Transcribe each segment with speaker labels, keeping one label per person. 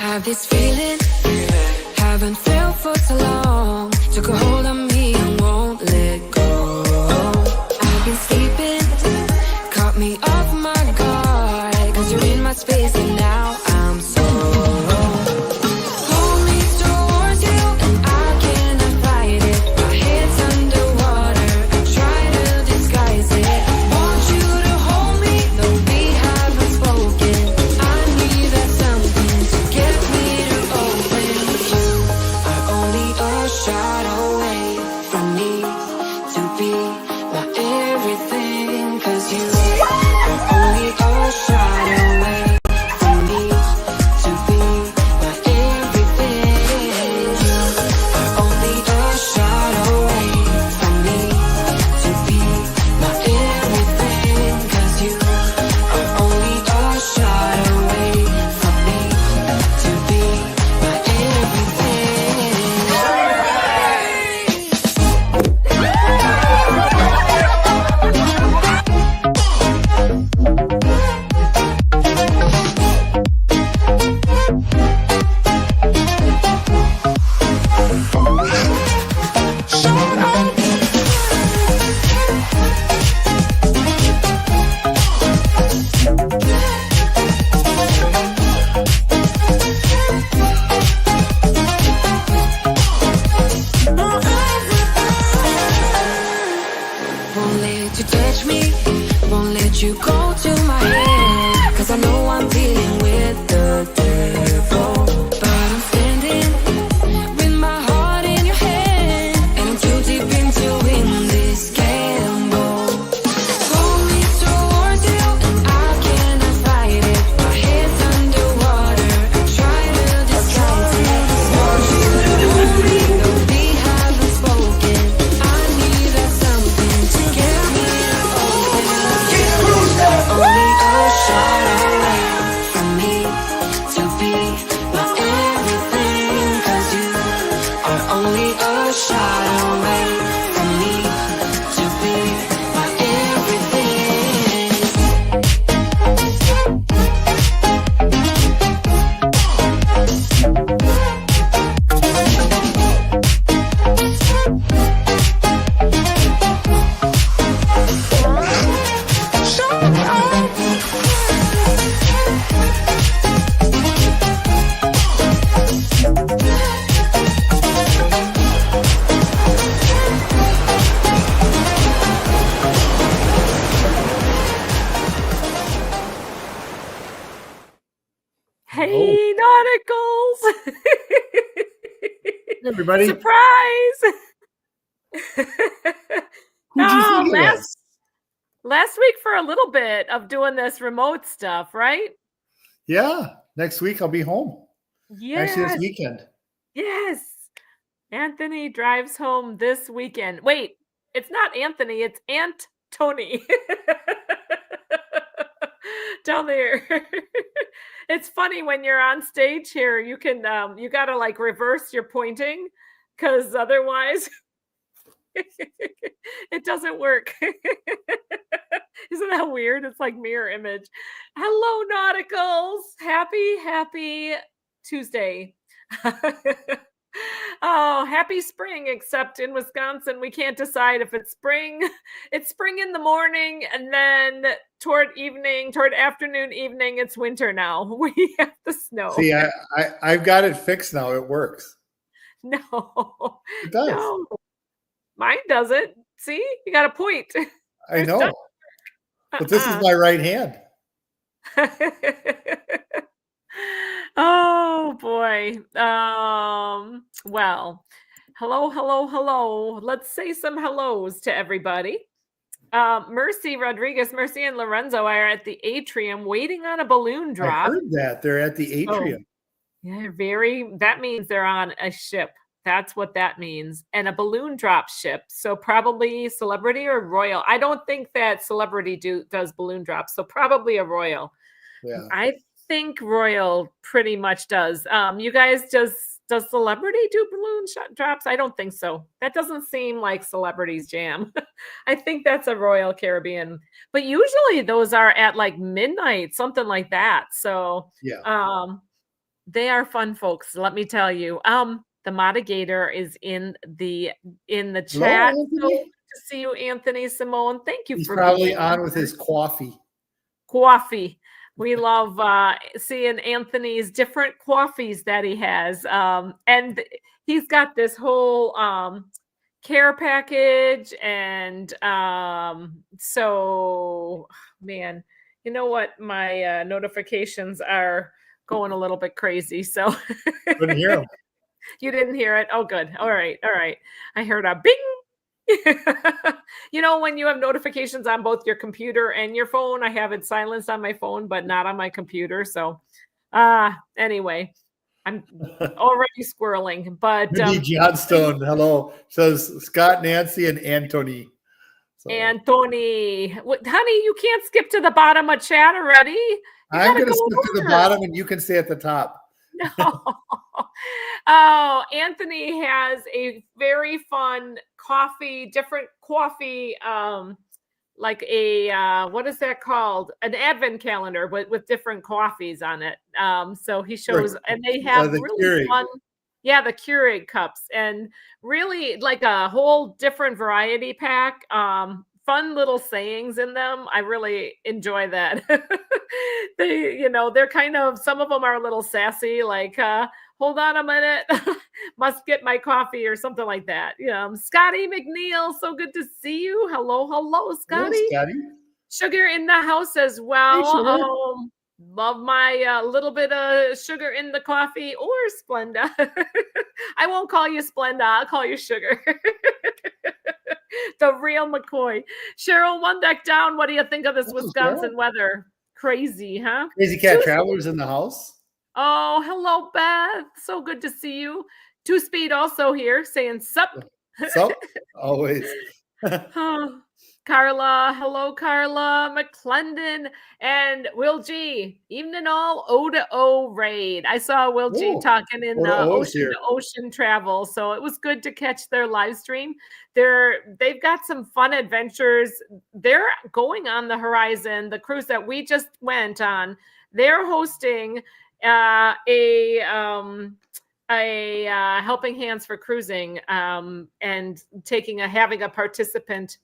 Speaker 1: Have this feeling, haven't felt for so long. Took a hold on me and won't let go. I've been sleeping, caught me off my guard. Cause you're in my space and now I'm so hold me towards you and I cannot fight it. My head's underwater, I try to disguise it. Want you to hold me, though we haven't spoken. I need that something to get me to open. You are only a shot away from me to be my everything. Cause you are only a shot away from me to be my everything. You are only a shot away from me to be my everything. Cause you are only a shot away from me to be my everything. Won't let you touch me, won't let you go to my head. Cause I know I'm dealing with the devil. But I'm standing with my heart in your hand. And I'm too deep into in this gamble. Pull me towards you and I cannot fight it. My head's underwater, I try to disguise it. Want you to hold me, though we haven't spoken. I need that something to get me open. Only a shot away from me to be my everything. Cause you are only a shot away from me to be my everything.
Speaker 2: Hey, Nauticals!
Speaker 3: Hey, everybody.
Speaker 2: Surprise!
Speaker 3: Who'd you
Speaker 2: No,
Speaker 3: think it was?
Speaker 2: last week for a little bit of doing this remote stuff, right?
Speaker 3: Yeah, next week I'll be home. Actually,
Speaker 2: Yes,
Speaker 3: this weekend.
Speaker 2: yes. Anthony drives home this weekend. Wait, it's not Anthony, it's Aunt Tony. Down there. It's funny when you're on stage here, you can you gotta like reverse your pointing because otherwise it doesn't work. Isn't that weird? It's like mirror image. Hello, Nauticals. Happy Tuesday. Oh, happy spring, except in Wisconsin, we can't decide if it's spring. It's spring in the morning, and then toward afternoon, evening, it's winter now. We have the snow.
Speaker 3: See, I've got it fixed now. It works.
Speaker 2: No,
Speaker 3: It does.
Speaker 2: no, mine doesn't. See, you got a point.
Speaker 3: I know. But this is my right hand.
Speaker 2: Oh boy. Well, hello. Let's say some hellos to everybody. Mercy Rodriguez, Mercy and Lorenzo are at the atrium waiting on a balloon
Speaker 3: I
Speaker 2: drop.
Speaker 3: heard that. They're at the atrium.
Speaker 2: Yeah, that means they're on a ship. That's what that means. And a balloon drop ship. So probably Celebrity or Royal. I don't think that Celebrity does balloon drops. So probably a Royal.
Speaker 3: Yeah.
Speaker 2: I think Royal pretty much does. You guys, does Celebrity do balloon drops? I don't think so. That doesn't seem like Celebrity's jam. I think that's a Royal Caribbean. But usually those are at like midnight, something like that. So
Speaker 3: Yeah.
Speaker 2: They are fun folks, let me tell you. The Modigator is in the
Speaker 3: Hello,
Speaker 2: chat. So
Speaker 3: Anthony.
Speaker 2: good to see you, Anthony Simone. Thank you
Speaker 3: He's
Speaker 2: for
Speaker 3: probably
Speaker 2: being
Speaker 3: on with
Speaker 2: here.
Speaker 3: his coffee.
Speaker 2: Coffee. We love seeing Anthony's different coffees that he has. And he's got this whole care package. And so, man, you know what? My notifications are going a little bit crazy. So
Speaker 3: Couldn't hear him.
Speaker 2: you didn't hear it. Oh, good. All right. All right. I heard a bing. You know, when you have notifications on both your computer and your phone, I have it silenced on my phone, but not on my computer. So, anyway, I'm already squirreling, but
Speaker 3: Mindy Johnstone, hello. Says Scott, Nancy, and Anthony. So,
Speaker 2: Anthony, honey, you can't skip to the bottom of chat already. You
Speaker 3: I'm
Speaker 2: gotta
Speaker 3: going to
Speaker 2: go
Speaker 3: skip to the
Speaker 2: over.
Speaker 3: bottom and you can stay at the top.
Speaker 2: No. Oh, Anthony has a very fun coffee, different coffee, like a what is that called? An advent calendar with different coffees on it. So he shows, and they have
Speaker 3: the
Speaker 2: really
Speaker 3: Keurig.
Speaker 2: fun, yeah, the Keurig cups, and really like a whole different variety pack. Fun little sayings in them. I really enjoy that. They, you know, they're kind of, some of them are a little sassy, like hold on a minute, must get my coffee or something like that. Scotty McNeil, so good to see you. Hello, Scotty.
Speaker 3: Hello, Scotty.
Speaker 2: Sugar in the house as well.
Speaker 3: Sugar.
Speaker 2: Love my little bit of sugar in the coffee, or Splenda. I won't call you Splenda, I'll call you Sugar. The real McCoy. Cheryl, one deck down. What do you think of this Wisconsin weather? Crazy, huh?
Speaker 3: Crazy Cat Travelers in the house.
Speaker 2: Oh, hello, Beth. So good to see you. Two Speed also here saying sup.
Speaker 3: Sup, always.
Speaker 2: Oh, Carla, hello, Carla McClendon, and Will G. Evening all, O to O raid. I saw Will G talking in the ocean to ocean travel, so it was good to catch their live stream. They've got some fun adventures. They're going on the Horizon, the cruise that we just went on. They're hosting a Helping Hands for Cruising, and having a participant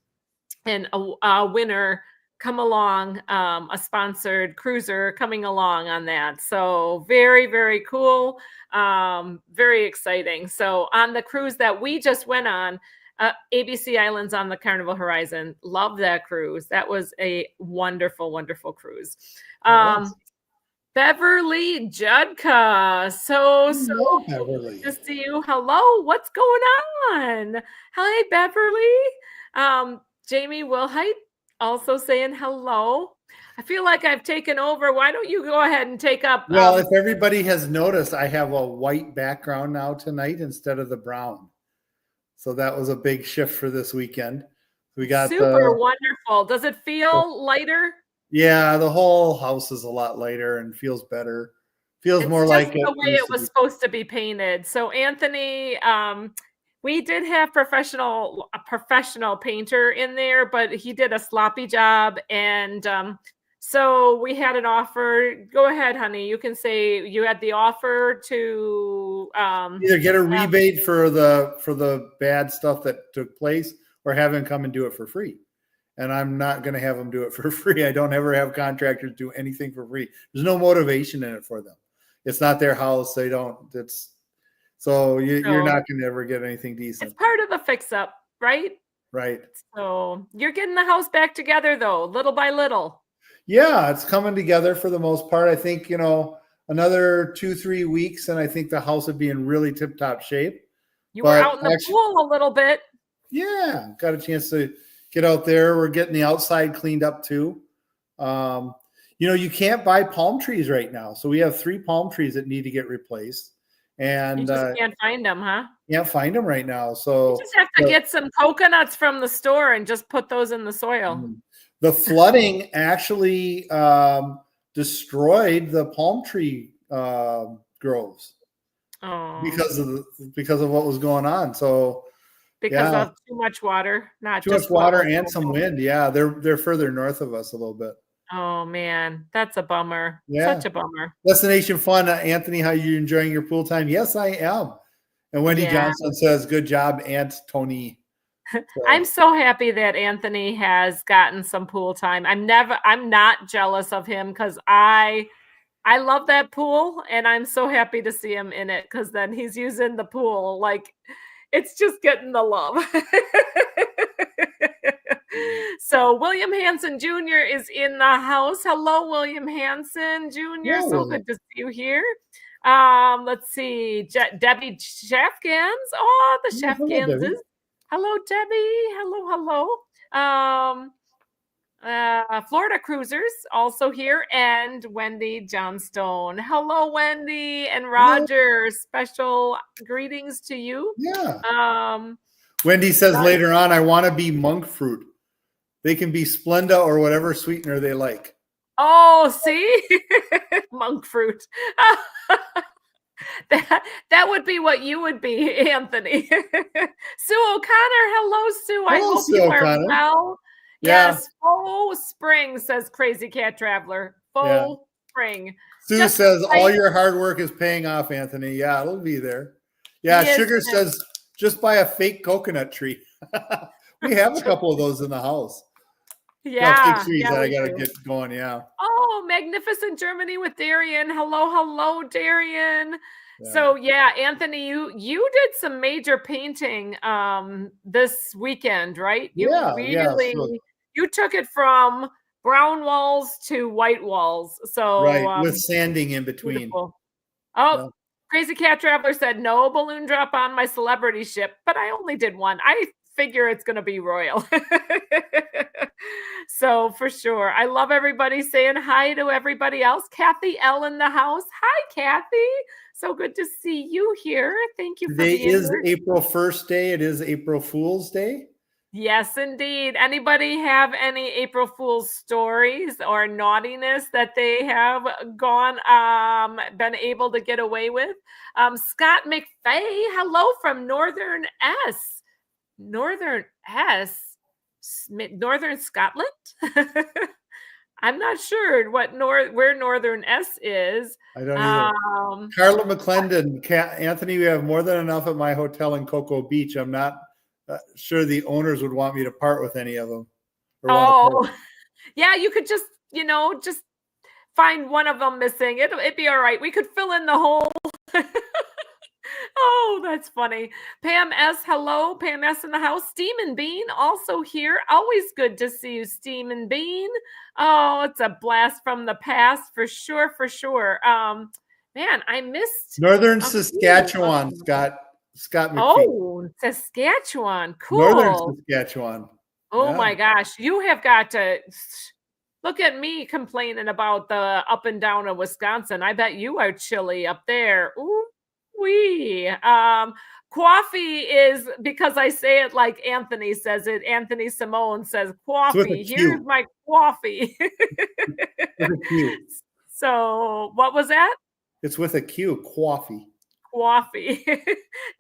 Speaker 2: and a winner come along, a sponsored cruiser coming along on that. So very, very cool. Very exciting. So on the cruise that we just went on, ABC Islands on the Carnival Horizon, love that cruise. That was a wonderful, wonderful cruise. Beverly Judka. So
Speaker 3: Beverly.
Speaker 2: to see you. Hello, what's going on? Hi, Beverly. Jamie Wilhite also saying hello. I feel like I've taken over. Why don't you go ahead and take up?
Speaker 3: Well, if everybody has noticed, I have a white background now tonight instead of the brown. So that was a big shift for this weekend. We got
Speaker 2: super wonderful. Does it feel lighter?
Speaker 3: Yeah, the whole house is a lot lighter and feels better. Feels more like
Speaker 2: the way it was supposed to be painted. So Anthony, we did have a professional painter in there, but he did a sloppy job. And so we had an offer. Go ahead, honey. You can say you had the offer to
Speaker 3: either get a rebate for the bad stuff that took place, or have him come and do it for free. And I'm not going to have them do it for free. I don't ever have contractors do anything for free. There's no motivation in it for them. It's not their house. They don't. You're not going to ever get anything decent.
Speaker 2: It's part of the fix-up, right?
Speaker 3: Right.
Speaker 2: So you're getting the house back together, though, little by little.
Speaker 3: Yeah, it's coming together for the most part. I think, another 2-3 weeks, and I think the house would be in really tip-top shape.
Speaker 2: You were out in the pool a little bit.
Speaker 3: Yeah, got a chance to get out there. We're getting the outside cleaned up too. You can't buy palm trees right now. So we have 3 palm trees that need to get replaced. And
Speaker 2: you just can't find them, huh?
Speaker 3: Can't find them right now. So
Speaker 2: you just have to get some coconuts from the store and just put those in the soil.
Speaker 3: The flooding actually destroyed the palm tree groves.
Speaker 2: Oh.
Speaker 3: Because of what was going on. So
Speaker 2: because of too much water,
Speaker 3: too much water and some wind. Yeah, they're further north of us a little bit.
Speaker 2: Oh man, that's a bummer.
Speaker 3: Yeah.
Speaker 2: Such a bummer.
Speaker 3: Destination Fun, Anthony, how you enjoying your pool time? Yes, I am. And Wendy
Speaker 2: Yeah.
Speaker 3: Johnson says, good job, Aunt Tony. So,
Speaker 2: I'm so happy that Anthony has gotten some pool time. I'm not jealous of him because I love that pool and I'm so happy to see him in it because then he's using the pool like it's just getting the love. So William Hanson Jr. is in the house. Hello, William Hanson Jr.
Speaker 3: Yeah,
Speaker 2: So
Speaker 3: William.
Speaker 2: good to see you here. Let's see, Debbie Shafgans. Oh, the
Speaker 3: Yeah, hello, Debbie.
Speaker 2: Shafganses. Hello, Debbie. Hello. Florida Cruisers also here, and Wendy Johnstone. Hello, Wendy and Roger. Special greetings to you.
Speaker 3: Yeah. Wendy says later on, I want to be monk fruit. They can be Splenda or whatever sweetener they like.
Speaker 2: Oh, see? Monk fruit. That would be what you would be, Anthony. Sue O'Connor. Hello, Sue. I
Speaker 3: Hello,
Speaker 2: hope
Speaker 3: Sue
Speaker 2: you are
Speaker 3: O'Connor.
Speaker 2: well.
Speaker 3: Yeah.
Speaker 2: Yes, faux spring, says Crazy Cat Traveler. Faux spring.
Speaker 3: Sue
Speaker 2: Just
Speaker 3: says
Speaker 2: like-
Speaker 3: all your hard work is paying off, Anthony. Yeah, it'll be there. Yeah,
Speaker 2: Yes,
Speaker 3: Sugar
Speaker 2: yes.
Speaker 3: says just buy a fake coconut tree. We have a couple of those in the house.
Speaker 2: Yeah.
Speaker 3: Fake trees
Speaker 2: yeah,
Speaker 3: that I
Speaker 2: we
Speaker 3: gotta
Speaker 2: do.
Speaker 3: get going. Yeah.
Speaker 2: Oh, magnificent Germany with Darian. Hello, Darian.
Speaker 3: Yeah.
Speaker 2: So yeah, Anthony, you did some major painting this weekend, right? You
Speaker 3: Yeah,
Speaker 2: really
Speaker 3: so-
Speaker 2: you took it from brown walls to white walls. So
Speaker 3: right, with sanding in between.
Speaker 2: beautiful. Oh,
Speaker 3: Yeah.
Speaker 2: Crazy Cat Traveler said no balloon drop on my celebrity ship, but I only did one. I figure it's going to be royal. So for sure. I love everybody saying hi to everybody else. Kathy L in the house. Hi, Kathy. So good to see you here. Thank you for
Speaker 3: Today
Speaker 2: being
Speaker 3: is
Speaker 2: here.
Speaker 3: April 1st day. It is April Fool's Day.
Speaker 2: Yes, indeed. Anybody have any April Fool's stories or naughtiness that they have been able to get away with? Scott McFay, hello from Northern Scotland. I'm not sure where Northern S is.
Speaker 3: I don't either. Carla McClendon, Anthony, we have more than enough at my hotel in Cocoa Beach. I'm not sure the owners would want me to part with any of them.
Speaker 2: Oh, yeah, you could just find one of them missing. It'd be all right. We could fill in the hole. Oh, that's funny. Pam S, hello. Pam S in the house. Steam and Bean also here. Always good to see you, Steam and Bean. Oh, it's a blast from the past for sure. Man, I missed
Speaker 3: Northern Saskatchewan, Scott McPhee.
Speaker 2: Oh, Saskatchewan. Cool.
Speaker 3: Northern Saskatchewan.
Speaker 2: Oh
Speaker 3: Yeah.
Speaker 2: my gosh. You have got to look at me complaining about the up and down of Wisconsin. I bet you are chilly up there. Ooh wee. Coffee is, because I say it like Anthony says it. Anthony Simone says coffee. Here's my coffee.
Speaker 3: With a Q.
Speaker 2: So what was that?
Speaker 3: It's with a Q, coffee.
Speaker 2: Coffee.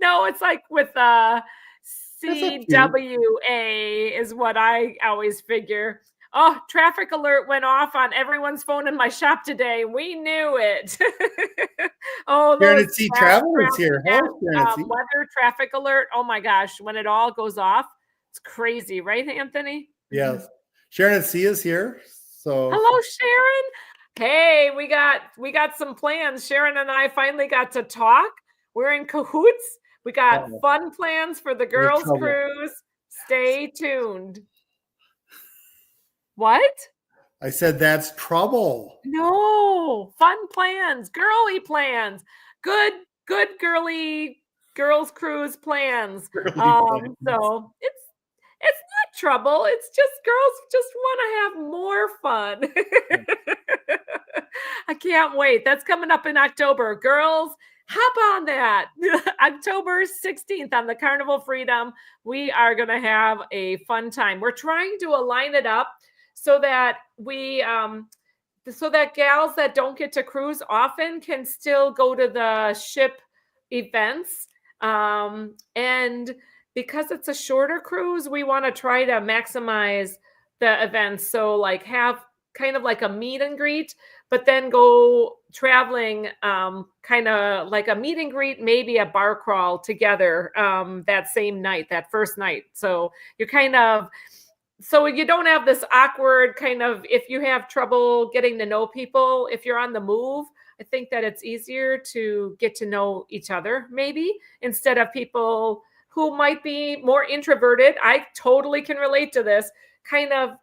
Speaker 2: No, it's like with CWA is what I always figure. Oh, traffic alert went off on everyone's phone in my shop today. We knew it. Oh,
Speaker 3: Sharon C. Travelers here. Hello, Sharon C.
Speaker 2: Weather traffic alert. Oh my gosh, when it all goes off, it's crazy, right, Anthony?
Speaker 3: Yes. Sharon C. is here. So
Speaker 2: hello, Sharon. Hey, we got some plans. Sharon and I finally got to talk. We're in cahoots. We got fun plans for the girls' cruise. Stay tuned. What?
Speaker 3: I said that's trouble.
Speaker 2: No, fun plans, girly plans, good girly girls cruise plans. So it's not trouble. It's just girls just want to have more fun. I can't wait. That's coming up in October. Girls, hop on that. October 16th on the Carnival Freedom. We are going to have a fun time. We're trying to align it up so that gals that don't get to cruise often can still go to the ship events. And because it's a shorter cruise, we want to try to maximize the events. So like have kind of like a meet and greet, but then go traveling, kind of like a meet and greet, maybe a bar crawl together that same night, that first night. So you're kind of, so you don't have this awkward kind of, if you have trouble getting to know people, if you're on the move, I think that it's easier to get to know each other, maybe, instead of people who might be more introverted. I totally can relate to this, kind of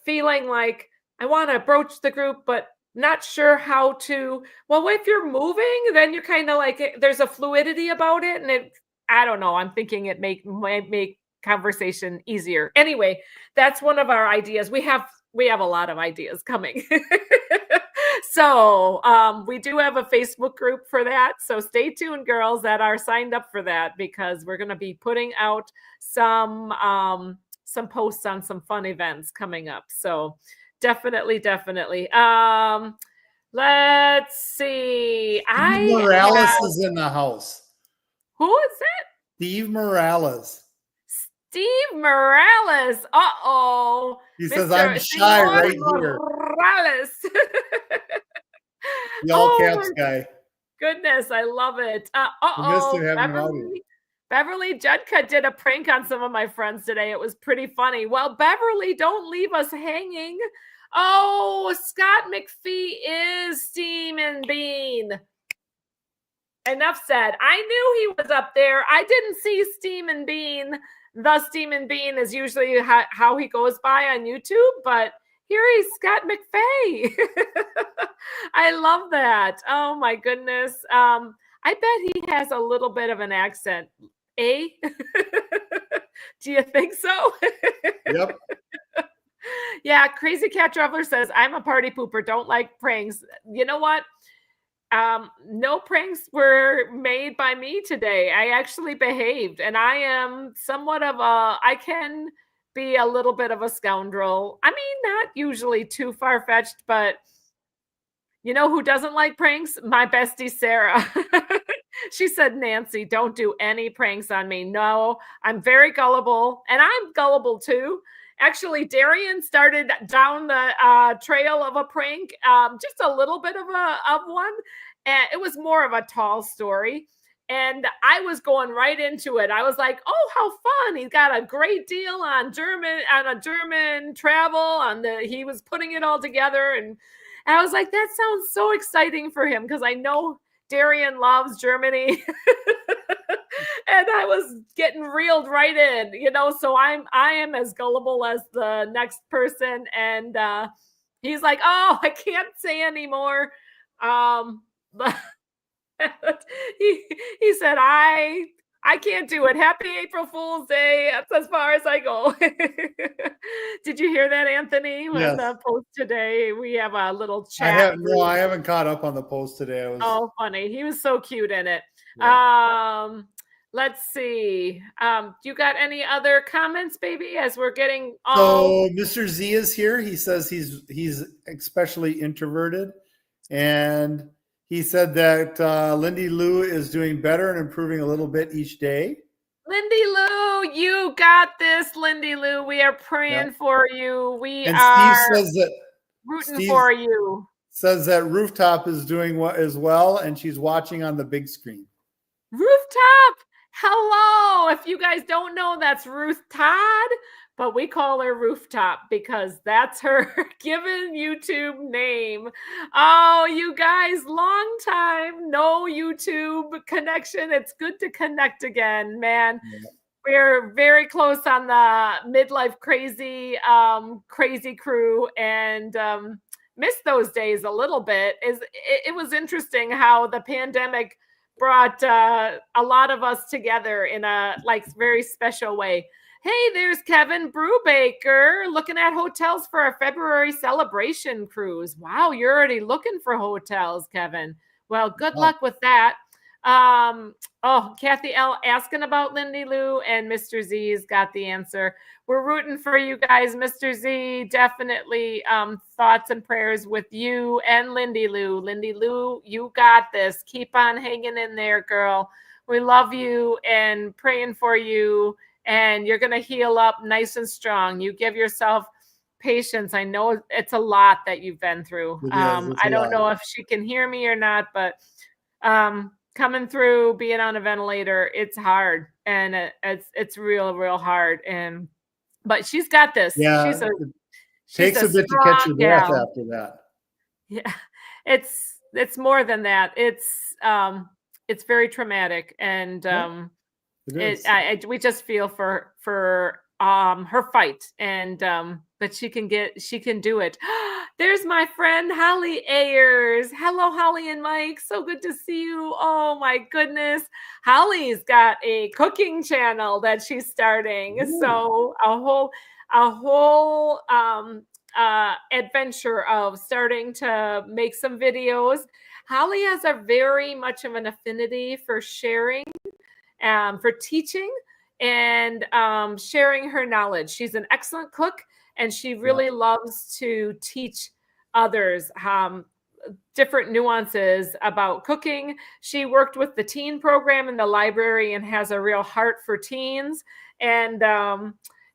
Speaker 2: feeling like I want to approach the group, but not sure how to. Well, if you're moving, then you're kind of like, there's a fluidity about it. And it, I don't know, I'm thinking it might make conversation easier. Anyway, that's one of our ideas. We have a lot of ideas coming. So we do have a Facebook group for that. So stay tuned, girls that are signed up for that, because we're going to be putting out some posts on some fun events coming up. So definitely. Let's see.
Speaker 3: Steve Morales is in the house.
Speaker 2: Who is it?
Speaker 3: Steve Morales.
Speaker 2: Steve Morales. Uh-oh.
Speaker 3: He says, I'm shy right here.
Speaker 2: Morales.
Speaker 3: The all caps guy.
Speaker 2: Goodness, I love it. Beverly Judka did a prank on some of my friends today. It was pretty funny. Well, Beverly, don't leave us hanging. Oh, Scott McPhee is Steam and Bean. Enough said. I knew he was up there. I didn't see Steam and Bean. The Steam and Bean is usually how he goes by on YouTube, but here he's Scott McPhee. I love that. Oh my goodness. I bet he has a little bit of an accent. Eh? Do you think so?
Speaker 3: Yep.
Speaker 2: Yeah, Crazy Cat Traveler says, I'm a party pooper, don't like pranks. You know what? No pranks were made by me today. I actually behaved, and I am somewhat of I can be a little bit of a scoundrel. I mean, not usually too far-fetched, but you know who doesn't like pranks? My bestie, Sarah. She said, Nancy, don't do any pranks on me. No, I'm very gullible, and I'm gullible too. Actually, Darian started down the trail of a prank, just a little bit of one. And it was more of a tall story. And I was going right into it. I was like, oh, how fun. He's got a great deal on a German travel. He was putting it all together. And I was like, that sounds so exciting for him, because I know Darian loves Germany. And I was getting reeled right in, so I am as gullible as the next person. And he's like, oh, I can't say anymore. But he said, I can't do it. Happy April Fool's Day. That's as far as I go. Did you hear that, Anthony? With the post today, we have a little chat.
Speaker 3: I haven't caught up on the post today.
Speaker 2: Oh, funny. He was so cute in it.
Speaker 3: Yeah.
Speaker 2: Let's see. You got any other comments, baby, as we're getting
Speaker 3: So Mr. Z is here. He says he's especially introverted, and he said that Lindy Lou is doing better and improving a little bit each day.
Speaker 2: Lindy Lou, you got this, Lindy Lou. We are praying for you.
Speaker 3: Steve says that
Speaker 2: rooting for you.
Speaker 3: Says that Rooftop is doing as well, and she's watching on the big screen.
Speaker 2: Rooftop, hello. If you guys don't know, that's Ruth Todd, but we call her Rooftop because that's her given YouTube name. Oh, you guys, long time, no YouTube connection. It's good to connect again, man. Yeah. We're very close on the Midlife Crazy crew, and missed those days a little bit. It was interesting how the pandemic brought a lot of us together in a very special way. Hey, there's Kevin Brubaker looking at hotels for our February celebration cruise. Wow, you're already looking for hotels, Kevin. Well, good luck with that. Kathy L asking about Lindy Lou, and Mr. Z's got the answer. We're rooting for you guys, Mr. Z. Definitely thoughts and prayers with you and Lindy Lou. Lindy Lou, you got this. Keep on hanging in there, girl. We love you and praying for you, and you're going to heal up nice and strong. You give yourself patience. I know it's a lot that you've been through.
Speaker 3: It's
Speaker 2: I
Speaker 3: a
Speaker 2: don't
Speaker 3: lot.
Speaker 2: know if she can hear me or not, but coming through being on a ventilator, it's hard, and it's real hard. But she's got this.
Speaker 3: Yeah,
Speaker 2: She's
Speaker 3: it takes a bit to catch your breath after that.
Speaker 2: Yeah, it's more than that. It's very traumatic, and we just feel for her fight, and but she can do it. There's my friend Holly Ayers. Hello, Holly and Mike. So good to see you. Oh my goodness. Holly's got a cooking channel that she's starting. Ooh. So a whole adventure of starting to make some videos. Holly has a very much of an affinity for sharing, for teaching, and sharing her knowledge. She's an excellent cook, and she really loves to teach others different nuances about cooking. She worked with the teen program in the library and has a real heart for teens. And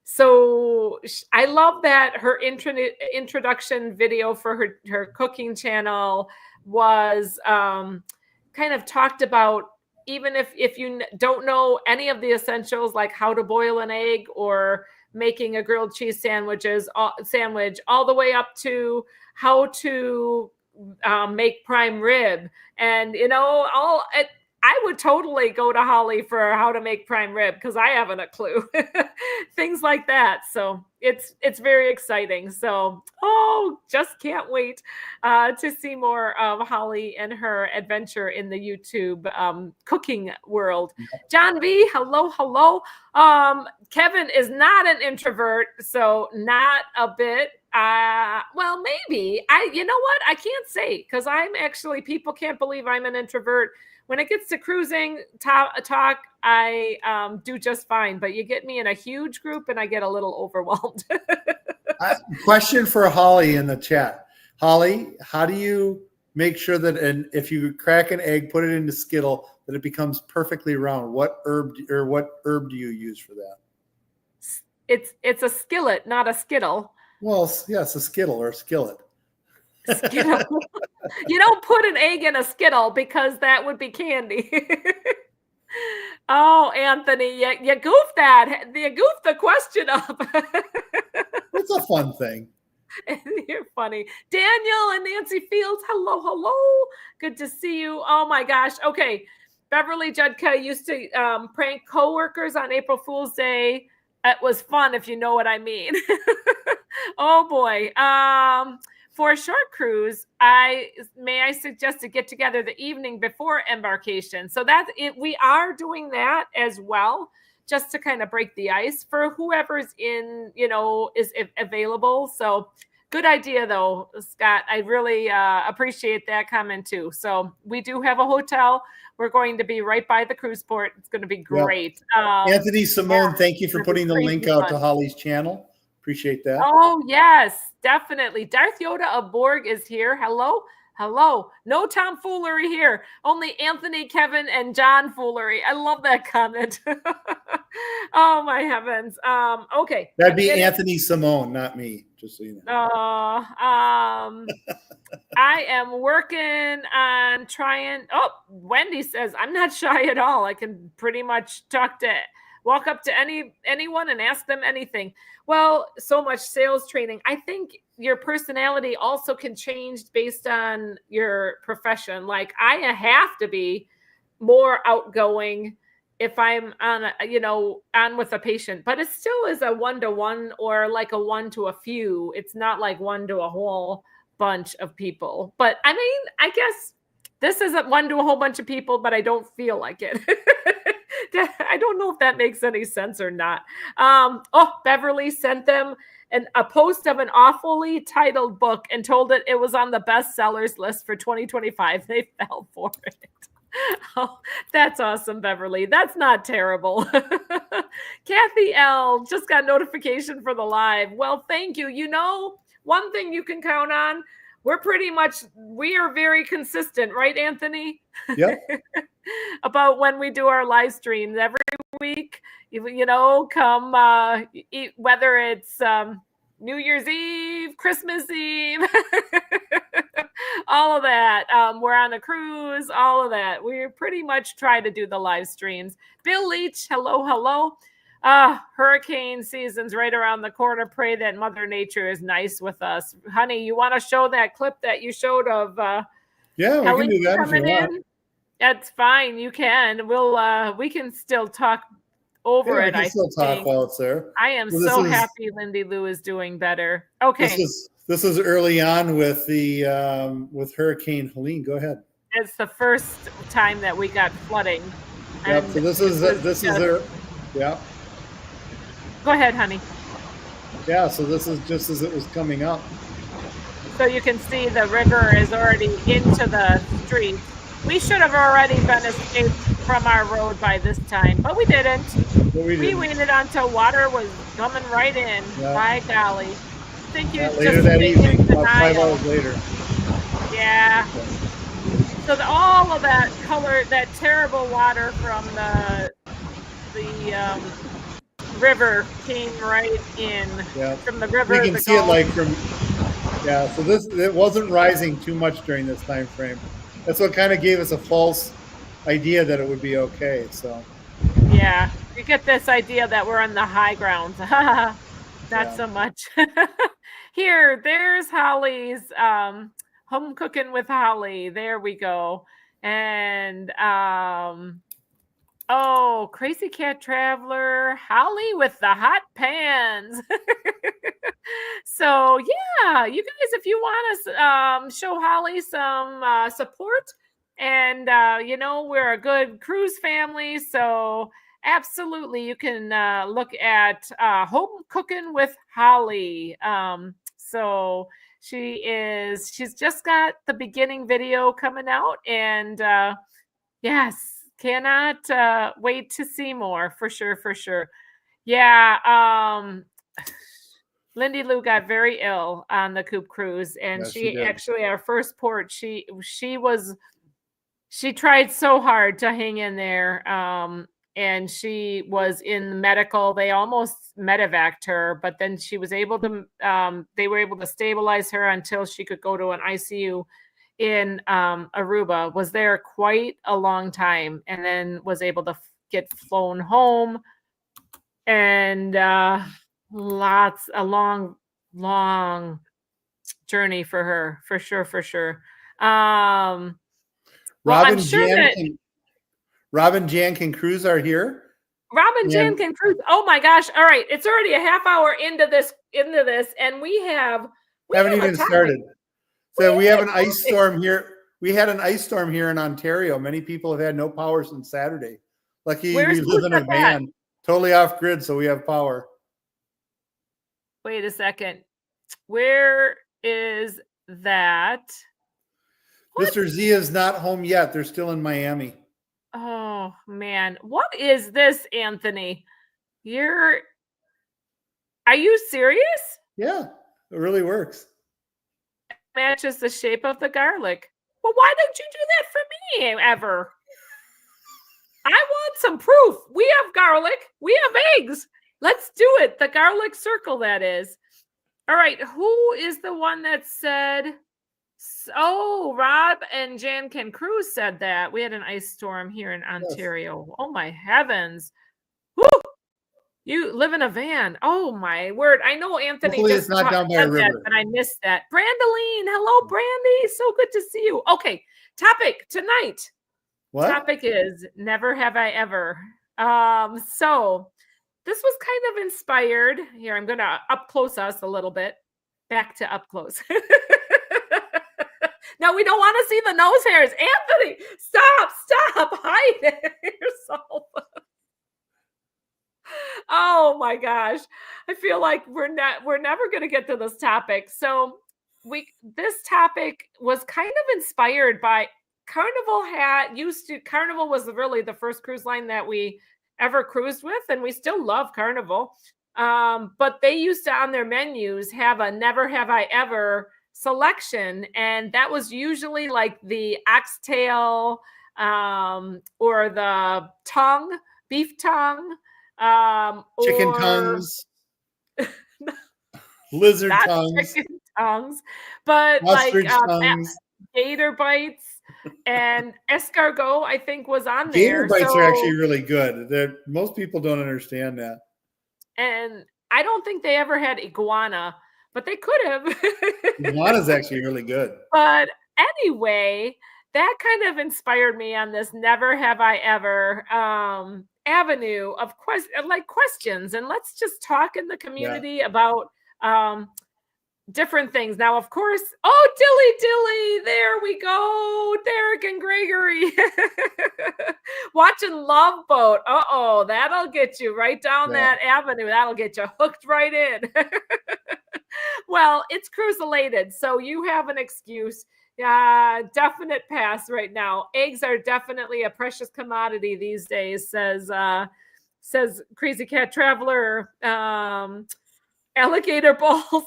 Speaker 2: so I love that her introduction video for her cooking channel was kind of talked about, even if you don't know any of the essentials, like how to boil an egg or making a grilled cheese sandwich all the way up to how to make prime rib. And, I would totally go to Holly for how to make prime rib, because I haven't a clue. Things like that. So it's very exciting. So, just can't wait to see more of Holly and her adventure in the YouTube cooking world. John V, hello. Kevin is not an introvert, so not a bit. Well, maybe. You know what? I can't say, because I'm actually, people can't believe I'm an introvert. When it gets to cruising talk, I do just fine. But you get me in a huge group and I get a little overwhelmed.
Speaker 3: Question for Holly in the chat. Holly, how do you make sure that, and if you crack an egg, put it into Skittle, that it becomes perfectly round? What herb do you use for that?
Speaker 2: It's a skillet, not a Skittle.
Speaker 3: Well, yes, a Skittle or a skillet.
Speaker 2: Skittle. You don't put an egg in a Skittle, because that would be candy. Oh, Anthony, you goofed that. You goofed the question up.
Speaker 3: It's a fun thing.
Speaker 2: You're funny. Daniel and Nancy Fields, hello. Good to see you. Oh my gosh. Okay. Beverly Judka used to prank coworkers on April Fool's Day. It was fun, if you know what I mean. Oh boy. For a short cruise, I suggest to get together the evening before embarkation. So that's it. We are doing that as well, just to kind of break the ice for whoever's is available. So good idea though, Scott. I really appreciate that comment too. So we do have a hotel. We're going to be right by the cruise port. It's going to be great. Yep.
Speaker 3: Anthony Simone, thank you for putting the link out to Holly's channel. Appreciate that.
Speaker 2: Oh, yes, definitely. Darth Yoda of Borg is here. Hello. No tomfoolery here. Only Anthony, Kevin, and John foolery. I love that comment. Oh, my heavens. Okay.
Speaker 3: That'd be Anthony Simone, not me, just so you know.
Speaker 2: I am working on trying. Oh, Wendy says, I'm not shy at all. I can pretty much walk up to anyone and ask them anything. Well, so much sales training. I think your personality also can change based on your profession. Like, I have to be more outgoing if I'm on with a patient, but it still is a 1-to-1 or like a 1 to a few. It's not like 1 to a whole bunch of people. But I mean, I guess this isn't 1 to a whole bunch of people, but I don't feel like it. I don't know if that makes any sense or not. Beverly sent them a post of an awfully titled book and told it was on the bestsellers list for 2025. They fell for it. Oh, that's awesome, Beverly. That's not terrible. Kathy L. just got notification for the live. Well, thank you. One thing you can count on, we are very consistent, right, Anthony?
Speaker 3: Yep.
Speaker 2: About when we do our live streams every week, come whether it's New Year's Eve, Christmas Eve, all of that. We're on a cruise, all of that. We pretty much try to do the live streams. Bill Leach, hello. Hurricane season's right around the corner. Pray that Mother Nature is nice with us. Honey, you want to show that clip that you showed of
Speaker 3: Yeah, we can do that if you want.
Speaker 2: That's fine. You can. We can still talk over it.
Speaker 3: We can still talk while it's there.
Speaker 2: I am so happy Lindy Lou is doing better. Okay.
Speaker 3: This is early on with the with Hurricane Helene. Go ahead.
Speaker 2: It's the first time that we got flooding.
Speaker 3: Yep. So this is their yeah.
Speaker 2: Go ahead, honey.
Speaker 3: Yeah, so this is just as it was coming up.
Speaker 2: So you can see the river is already into the street. We should have already been escaped from our road by this time, but we didn't. We waited until water was coming right in. Yeah. My golly. I think you
Speaker 3: later that evening, about 5 hours later.
Speaker 2: Yeah. So all of that color, that terrible water from the river came right in.
Speaker 3: Yeah.
Speaker 2: From the river.
Speaker 3: You can see it like from. Yeah. So it wasn't rising too much during this time frame. That's what kind of gave us a false idea that it would be okay. So.
Speaker 2: Yeah, you get this idea that we're on the high ground. Not so much. There's Holly's home cooking with Holly. There we go. And Crazy Cat Traveler, Holly with the hot pans. So yeah, you guys, if you want to show Holly some support, and we're a good cruise family, so absolutely you can look at Home Cooking with Holly. So she's just got the beginning video coming out, and yes, cannot wait to see more for sure. Yeah. Lindy Lou got very ill on the Coop cruise, and
Speaker 3: yes,
Speaker 2: she actually, our first port, she tried so hard to hang in there. And she was in medical. They almost medevaced her, but then she was able to, they were able to stabilize her until she could go to an ICU in Aruba. Was there quite a long time, and then was able to get flown home. And a long journey for her, for sure.
Speaker 3: Robin Jan can cruise are here.
Speaker 2: Robin Jan can cruise. Oh my gosh. All right. It's already a half hour into this, and we haven't even
Speaker 3: started. So we have an ice storm here. We had an ice storm here in Ontario. Many people have had no power since Saturday. Lucky we live in a van, totally off grid, so we have power.
Speaker 2: Wait a second. Where is that?
Speaker 3: What? Mr. Z is not home yet. They're still in Miami.
Speaker 2: Oh man, what is this, Anthony? Are you serious?
Speaker 3: Yeah, it really works.
Speaker 2: It matches the shape of the garlic. Well, why don't you do that for me ever? I want some proof. We have garlic. We have eggs. Let's do it. The garlic circle, that is. All right. Who is the one that said... Oh, Rob and Jan can cruise said that. We had an ice storm here in Ontario. Yes. Oh my heavens. Woo! You live in a van. Oh my word. I know Anthony
Speaker 3: Hopefully just not down by a river.
Speaker 2: That, but I missed that. Brandeline. Hello, Brandy. So good to see you. Okay. Topic tonight.
Speaker 3: What?
Speaker 2: Topic is never have I ever. So this was kind of inspired. Here, I'm going to up close us a little bit. Back to up close. No, we don't want to see the nose hairs. Anthony, stop, hide yourself. Oh my gosh. I feel like we're never going to get to this topic. So this topic was kind of inspired by Carnival Carnival was really the first cruise line that we ever cruised with, and we still love Carnival. But they used to, on their menus, have a never have I ever selection, and that was usually like the oxtail or the tongue, beef tongue,
Speaker 3: chicken tongues. lizard
Speaker 2: not
Speaker 3: tongues,
Speaker 2: chicken tongues, but
Speaker 3: ostrich tongues.
Speaker 2: gator bites and escargot, I think, was on
Speaker 3: Gator
Speaker 2: there.
Speaker 3: bites
Speaker 2: so,
Speaker 3: are actually really good. Most people don't understand that.
Speaker 2: and I don't think they ever had iguana, but they could have.
Speaker 3: Iguana's actually really good.
Speaker 2: But anyway, that kind of inspired me on this never have I ever avenue of questions. And let's just talk in the community about different things. Now, of course, dilly, there we go. Derek and Gregory watching Love Boat. That'll get you right down that avenue. That'll get you hooked right in. Well, it's cruise-related, so you have an excuse. Definite pass right now. Eggs are definitely a precious commodity these days, says Crazy Cat Traveler. Alligator balls.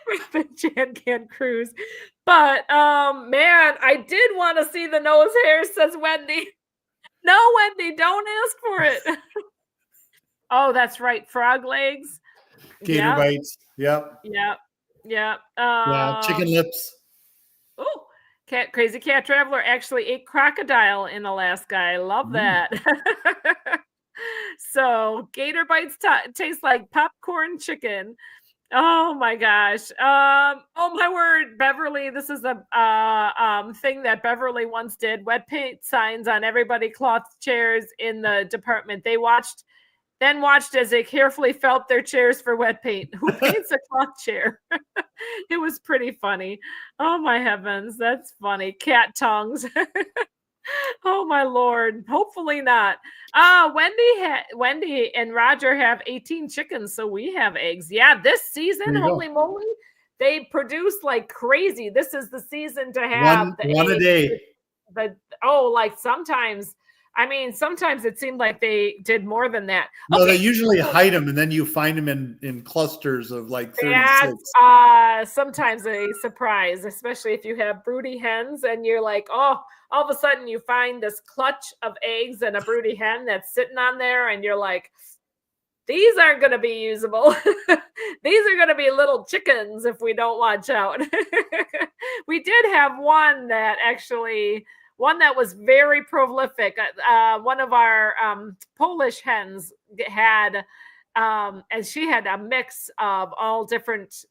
Speaker 2: Robin Jan can cruise. But man, I did want to see the nose hairs, says Wendy. No, Wendy, don't ask for it. Oh, that's right. Frog legs.
Speaker 3: Gator bites. Yep.
Speaker 2: Yeah.
Speaker 3: Chicken lips.
Speaker 2: Oh, Crazy Cat Traveler actually ate crocodile in Alaska. I love that. So gator bites taste like popcorn chicken. Oh my gosh. Oh my word, Beverly. This is a thing that Beverly once did. Wet paint signs on everybody cloth chairs in the department. They watched as they carefully felt their chairs for wet paint. Who paints a cloth chair? It was pretty funny. Oh my heavens, that's funny. Cat tongues. Oh my Lord. Hopefully not. Wendy and Roger have 18 chickens, so we have eggs. Yeah, this season, holy moly, they produce like crazy. This is the season to have
Speaker 3: one a day.
Speaker 2: Sometimes it seemed like they did more than that.
Speaker 3: No, they usually hide them, and then you find them in clusters of like 36.
Speaker 2: That's sometimes a surprise, especially if you have broody hens and you're like, oh, all of a sudden you find this clutch of eggs and a broody hen that's sitting on there, and you're like, these aren't going to be usable. These are going to be little chickens if we don't watch out. We did have one that was very prolific. One of our Polish hens had, and she had a mix of all different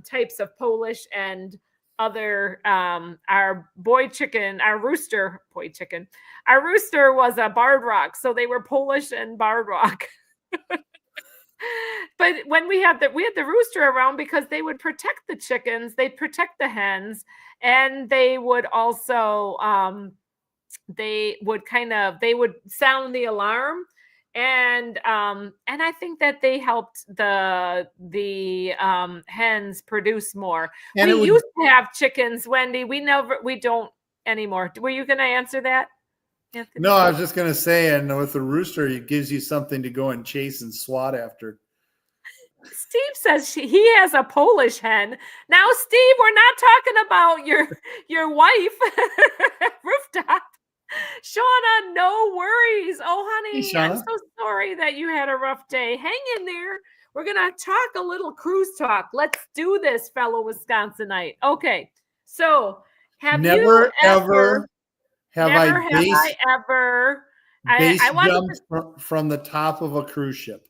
Speaker 2: types of Polish and other, our rooster was a Barred Rock. So they were Polish and Barred Rock. But when we had the rooster around, because they would protect the chickens, they'd protect the hens, and they would also they would sound the alarm, and I think that they helped the hens produce more. And we used to have chickens, Wendy. We don't anymore. Were you going to answer that, Anthony?
Speaker 3: No, I was just going to say, and with the rooster, it gives you something to go and chase and swat after.
Speaker 2: Steve says he has a Polish hen. Now, Steve, we're not talking about your wife. Rooftop. Shauna, no worries. Oh, honey, hey, I'm so sorry that you had a rough day. Hang in there. We're going to talk a little cruise talk. Let's do this, fellow Wisconsinite. Okay. So have
Speaker 3: never
Speaker 2: you
Speaker 3: ever have I
Speaker 2: jumped
Speaker 3: from the top of a cruise ship?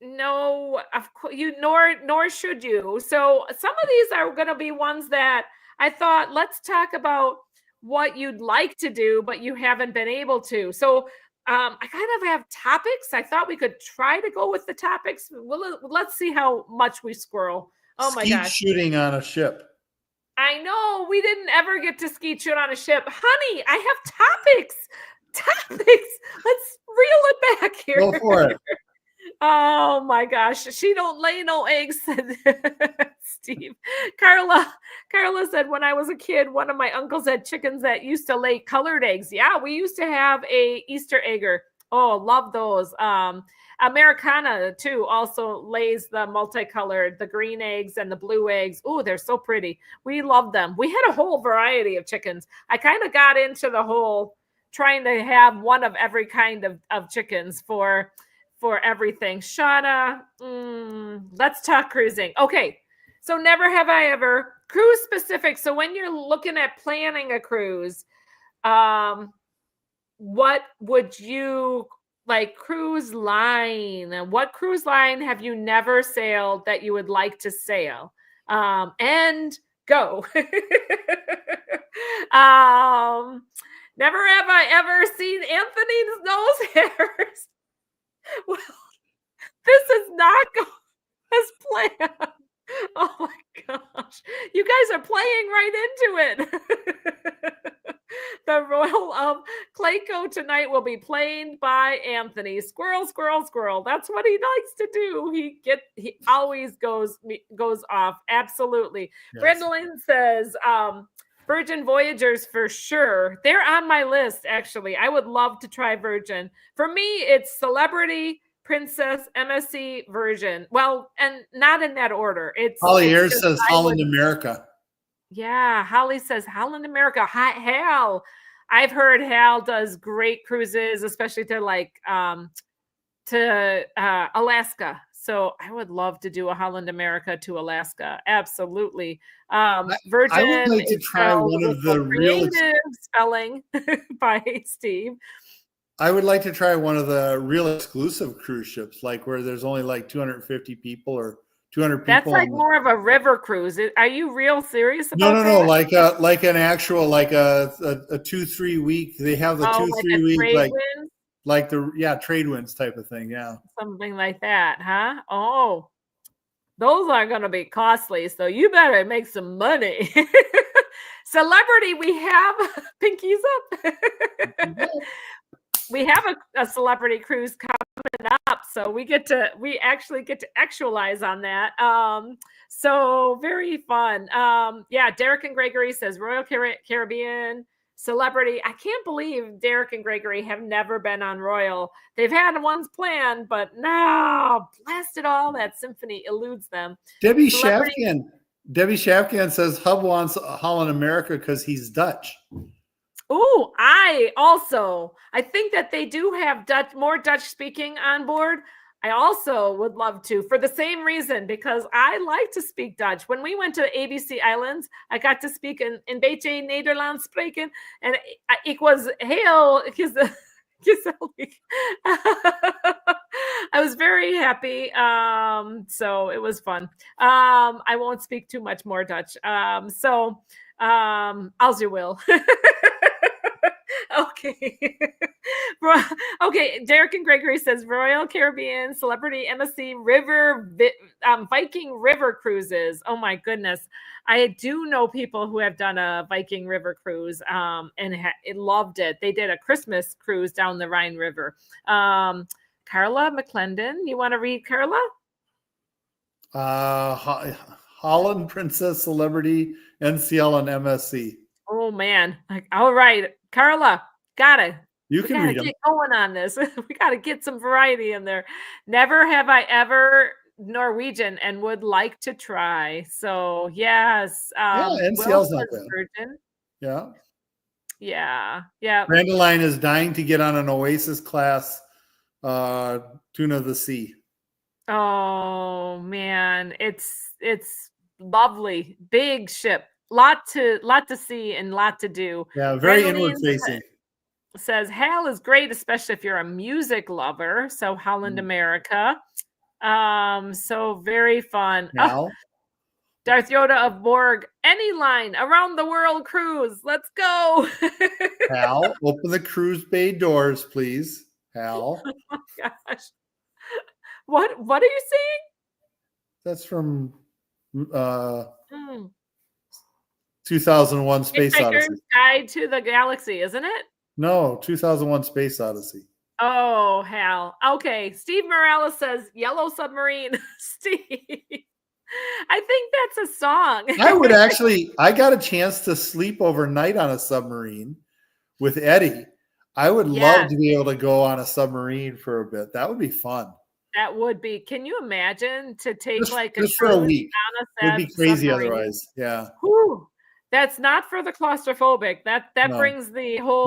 Speaker 2: No, of course nor should you. So some of these are going to be ones that I thought, let's talk about what you'd like to do, but you haven't been able to. So I kind of have topics. I thought we could try to go with the topics. Well, let's see how much we squirrel. Oh my gosh.
Speaker 3: Skeet shooting on a ship.
Speaker 2: I know we didn't ever get to skeet shoot on a ship. Honey, I have topics. Let's reel it back here.
Speaker 3: Go for it.
Speaker 2: Oh my gosh, she don't lay no eggs, said Steve. Carla said, when I was a kid, one of my uncles had chickens that used to lay colored eggs. Yeah, we used to have a Easter egger. Oh, love those. Americana too also lays the multicolored, the green eggs and the blue eggs. Oh, they're so pretty. We love them. We had a whole variety of chickens. I kind of got into the whole trying to have one of every kind of chickens for for everything. Shauna, let's talk cruising. Okay. So never have I ever cruise specific. So when you're looking at planning a cruise, what would you like cruise line? What cruise line have you never sailed that you would like to sail? And go. Never have I ever seen Anthony's nose hairs. Well, this is not going as planned. Oh my gosh. You guys are playing right into it. The role of Clayco tonight will be played by Anthony. Squirrel, squirrel, squirrel. That's what he likes to do. He always goes off. Absolutely.
Speaker 3: Yes.
Speaker 2: Brendolyn says, Virgin Voyagers for sure. They're on my list, actually. I would love to try Virgin. For me, it's Celebrity, Princess, MSC, Virgin. Well, and not in that order.
Speaker 3: Holly Ayers says Holland America.
Speaker 2: Yeah, Holly says Holland America. Hi, Hal. I've heard Hal does great cruises, especially to Alaska. So I would love to do a Holland America to Alaska. Absolutely. Virgin.
Speaker 3: I would like to try one of the real
Speaker 2: spelling by Steve.
Speaker 3: I would like to try one of the real exclusive cruise ships, like where there's only like 250 people or 200 people.
Speaker 2: That's like more of a river cruise. Are you real serious about that?
Speaker 3: No. Like an actual, like a 2-3 week. They have the 2-3 week, like the trade winds type of thing. Yeah. Something
Speaker 2: like that, huh? Oh, those are going to be costly. So you better make some money. Celebrity, we have pinkies up. We have a celebrity cruise coming up, so we actually get to actualize on that. So very fun. Derek and Gregory says Royal Caribbean, Celebrity. I can't believe Derek and Gregory have never been on Royal. They've had ones planned, but no, blast it all, that symphony eludes them.
Speaker 3: Debbie Shafkan says Hub wants Holland America because he's Dutch.
Speaker 2: Oh, I think that they do have more Dutch speaking on board. I also would love to, for the same reason, because I like to speak Dutch. When we went to ABC Islands, I got to speak in beetje Nederlands spreken, and ik was heel gezellig. I was very happy. So it was fun. I won't speak too much more Dutch. Als you will. Okay. Okay. Derek and Gregory says Royal Caribbean, Celebrity, MSC, Viking River cruises. Oh my goodness. I do know people who have done a Viking River cruise and loved it. They did a Christmas cruise down the Rhine River. Carla McClendon, you want to read Carla?
Speaker 3: Holland, Princess, Celebrity, NCL, and MSC.
Speaker 2: Oh man. All right. Carla, got it.
Speaker 3: You can read them.
Speaker 2: Get going on this. We got to get some variety in there. Never have I ever Norwegian and would like to try. So yes.
Speaker 3: NCL's not bad.
Speaker 2: Virgin.
Speaker 3: Yeah.
Speaker 2: Yeah.
Speaker 3: Brandeline is dying to get on an Oasis class Tuna of the Sea.
Speaker 2: Oh man, it's lovely. Big ship. Lot to see and lot to do.
Speaker 3: Yeah, very inward facing.
Speaker 2: Says Hal is great, especially if you're a music lover. So Holland America. So very fun.
Speaker 3: Hal.
Speaker 2: Darth Yoda of Borg. Any line around the world cruise. Let's go.
Speaker 3: Hal, open the cruise bay doors, please. Hal.
Speaker 2: Oh my gosh. What are you saying?
Speaker 3: That's from 2001 Space Odyssey.
Speaker 2: Guide to the Galaxy, isn't it?
Speaker 3: No, 2001 Space Odyssey.
Speaker 2: Oh, Hal. Okay. Steve Morales says Yellow Submarine. Steve. I think that's a song.
Speaker 3: I got a chance to sleep overnight on a submarine with Eddie. I would love to be able to go on a submarine for a bit. That would be fun.
Speaker 2: That would be. Can you imagine to take
Speaker 3: just for a week? It would be crazy otherwise. Yeah.
Speaker 2: Whew. That's not for the claustrophobic. That brings the whole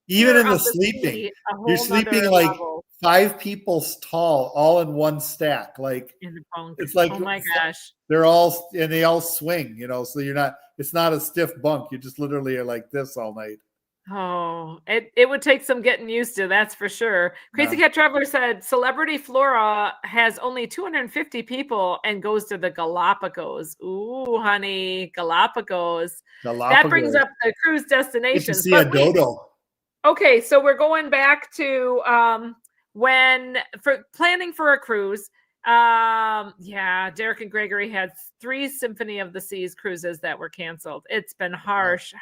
Speaker 3: Even in the
Speaker 2: of
Speaker 3: sleeping,
Speaker 2: sea, a
Speaker 3: you're
Speaker 2: whole
Speaker 3: sleeping
Speaker 2: nother
Speaker 3: like
Speaker 2: level
Speaker 3: 5 people tall, all in one stack. Like
Speaker 2: in the bunk.
Speaker 3: it's like
Speaker 2: Oh my gosh.
Speaker 3: they all swing, so it's not a stiff bunk. You just literally are like this all night.
Speaker 2: Oh, it would take some getting used to, that's for sure. Crazy
Speaker 3: Yeah.
Speaker 2: Cat Traveler said Celebrity Flora has only 250 people and goes to the Galapagos. Ooh, honey, Galapagos. That brings
Speaker 3: Galapagos.
Speaker 2: up the cruise
Speaker 3: Get to
Speaker 2: destinations.
Speaker 3: see a
Speaker 2: But wait,
Speaker 3: dodo.
Speaker 2: okay, so we're going back to when for planning for a cruise. Yeah, Derek and Gregory had 3 Symphony of the Seas cruises that were canceled. It's been harsh.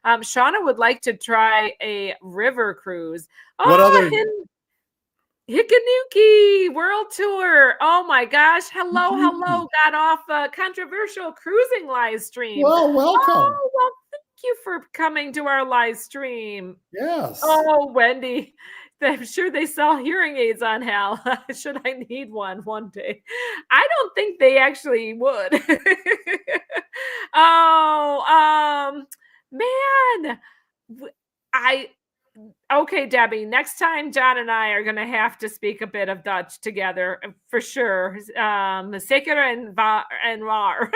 Speaker 2: Shauna would like to try a river cruise.
Speaker 3: What other
Speaker 2: Hikanuki World Tour. Oh my gosh. Hello. Got off a controversial cruising live stream.
Speaker 3: Well, welcome.
Speaker 2: Oh, well, thank you for coming to our live stream.
Speaker 3: Yes.
Speaker 2: Oh, Wendy. I'm sure they sell hearing aids on Hal. Should I need one day? I don't think they actually would. Man. Okay, Debbie, next time John and I are going to have to speak a bit of Dutch together for sure. Zeker en waar.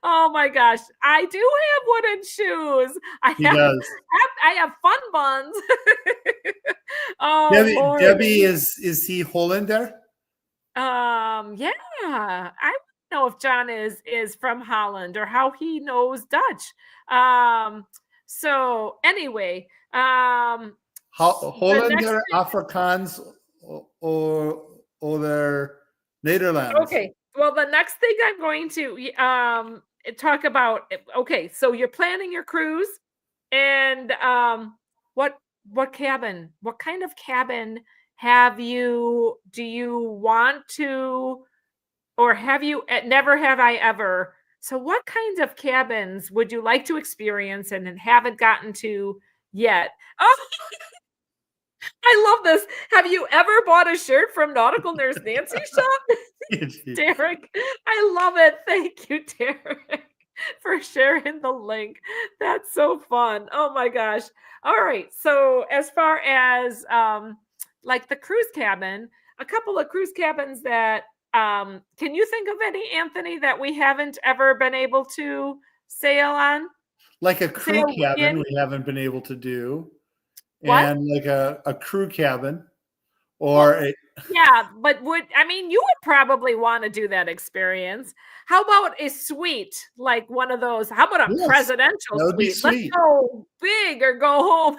Speaker 2: Oh my gosh, I do have wooden shoes. I have fun buns. Oh, Lord.
Speaker 3: Debbie is he Hollander?
Speaker 2: Yeah, I don't know if John is from Holland or how he knows Dutch. So anyway,
Speaker 3: Hollander, Afrikaans, or their Netherlands.
Speaker 2: Okay. Well, the next thing I'm going to talk about. Okay, so you're planning your cruise, and what cabin? What kind of cabin do you want to, or have you? Never have I ever. So, what kinds of cabins would you like to experience and haven't gotten to yet? Oh. I love this. Have you ever bought a shirt from Nautical Nurse Nancy shop? Derek, I love it. Thank you, Derek, for sharing the link. That's so fun. Oh my gosh. All right. So as far as like the cruise cabin, a couple of cruise cabins that can you think of any, Anthony, that we haven't ever been able to sail on?
Speaker 3: Like a crew cabin we haven't been able to do.
Speaker 2: What?
Speaker 3: And like a crew cabin or
Speaker 2: yeah, but you would probably want to do that experience. How about a suite, like one of those? How about a presidential suite? Let's go big or go home.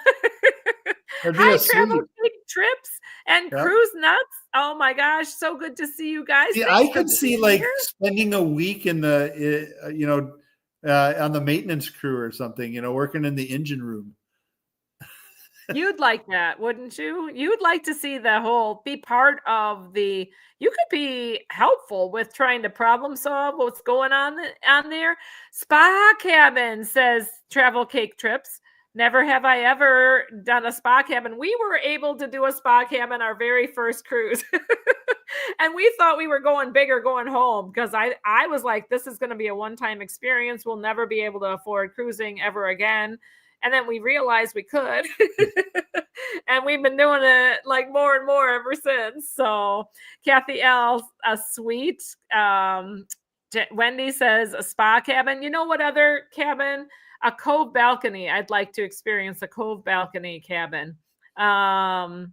Speaker 2: Hi, Travel Big Trips and Cruise Nuts. Oh my gosh, so good to see you guys.
Speaker 3: Yeah, I could see like spending a week in the on the maintenance crew or something, working in the engine room.
Speaker 2: You'd like that, wouldn't you? You'd like to see be part of you could be helpful with trying to problem solve what's going on there. Spa cabin, says Travel Cake Trips. Never have I ever done a spa cabin. We were able to do a spa cabin our very first cruise. And we thought we were going big or going home because I was like, this is going to be a one-time experience. We'll never be able to afford cruising ever again. And then we realized we could. And we've been doing it like more and more ever since. So Kathy L, a suite. Wendy says a spa cabin. You know what other cabin? A cove balcony. I'd like to experience a cove balcony cabin. Right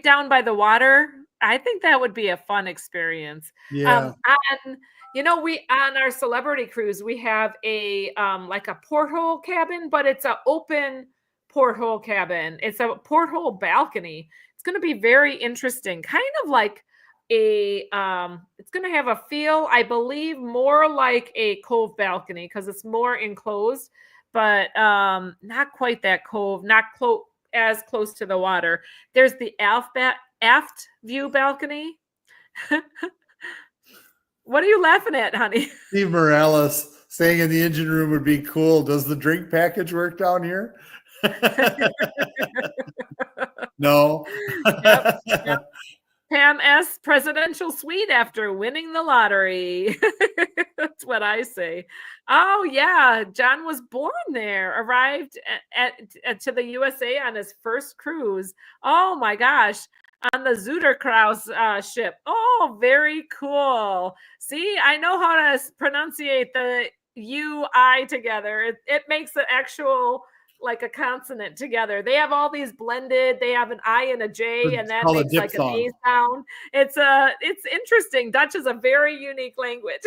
Speaker 2: down by the water. I think that would be a fun experience.
Speaker 3: Yeah.
Speaker 2: We on our celebrity cruise, we have a like a porthole cabin, but it's an open porthole cabin. It's a porthole balcony. It's going to be very interesting. Kind of like it's going to have a feel, I believe, more like a cove balcony because it's more enclosed, but not quite that cove, not as close to the water. There's the aft view balcony. What are you laughing at, honey?
Speaker 3: Steve Morales staying in the engine room would be cool. Does the drink package work down here? No.
Speaker 2: Yep. Pam S. Presidential suite after winning the lottery. That's what I say. Oh yeah, John was born there. Arrived to the USA on his first cruise. Oh my gosh, on the Zuderkraus ship. Oh, very cool. See, I know how to pronunciate the UI together. It makes an actual like a consonant together. They have all these blended. They have an I and a J, and that
Speaker 3: called a
Speaker 2: makes like an A
Speaker 3: diphthong.
Speaker 2: sound. It's interesting. Dutch is a very unique language.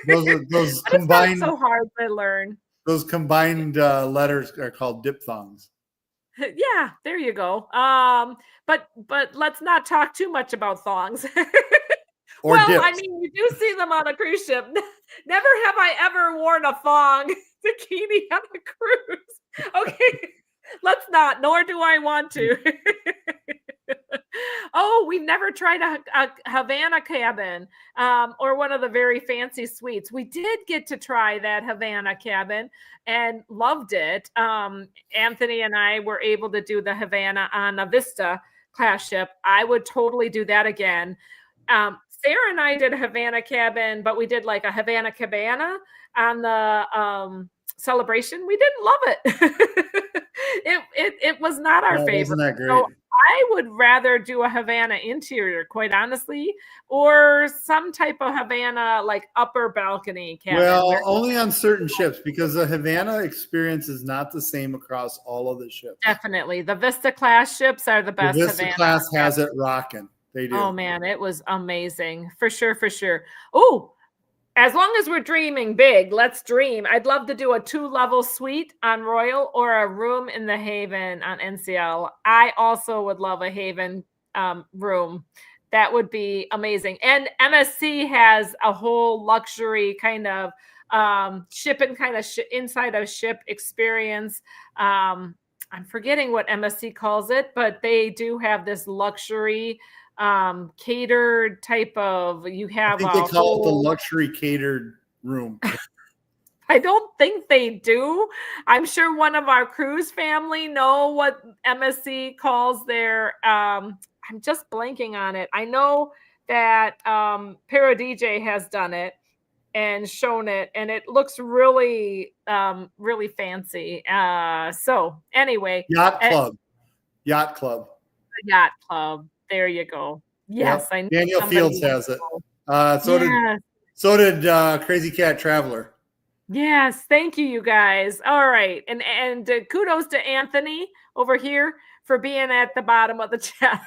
Speaker 3: Those
Speaker 2: But it's not
Speaker 3: combined
Speaker 2: so hard to learn.
Speaker 3: those combined letters are called diphthongs.
Speaker 2: Yeah, there you go. But let's not talk too much about thongs.
Speaker 3: Or
Speaker 2: Well,
Speaker 3: dips.
Speaker 2: I mean, you do see them on a cruise ship. Never have I ever worn a thong bikini on a cruise. Okay, let's not, nor do I want to. Oh, we've never tried a Havana cabin or one of the very fancy suites. We did get to try that Havana cabin and loved it. Anthony and I were able to do the Havana on a Vista class ship. I would totally do that again. Sarah and I did a Havana cabin, but we did like a Havana cabana on the Celebration. We didn't love it. It was not our favorite.
Speaker 3: Wasn't that great?
Speaker 2: So I would rather do a Havana interior, quite honestly, or some type of Havana like upper balcony cabin.
Speaker 3: Well, only on certain ships, because the Havana experience is not the same across all of the ships.
Speaker 2: Definitely, the Vista class ships are the best.
Speaker 3: The Vista
Speaker 2: Havana
Speaker 3: class has it rocking. They do.
Speaker 2: Oh man, it was amazing. For sure, for sure. Oh, as long as we're dreaming big, let's dream. I'd love to do a 2-level suite on Royal or a room in the Haven on NCL. I also would love a Haven room. That would be amazing. And MSC has a whole luxury kind of ship and kind of inside of ship experience. I'm forgetting what MSC calls it, but they do have this luxury catered type of, you have
Speaker 3: I think they call it the luxury catered room.
Speaker 2: I don't think they do. I'm sure one of our cruise family know what MSC calls their I'm just blanking on it. I know that Para DJ has done it and shown it, and it looks really really fancy. So anyway,
Speaker 3: Yacht club. Yacht club.
Speaker 2: Yacht club. There you go. Yes,
Speaker 3: Yep.
Speaker 2: I know
Speaker 3: Daniel Fields has it. So did Crazy Cat Traveler.
Speaker 2: Yes, thank you, you guys. All right, and kudos to Anthony over here for being at the bottom of the chat.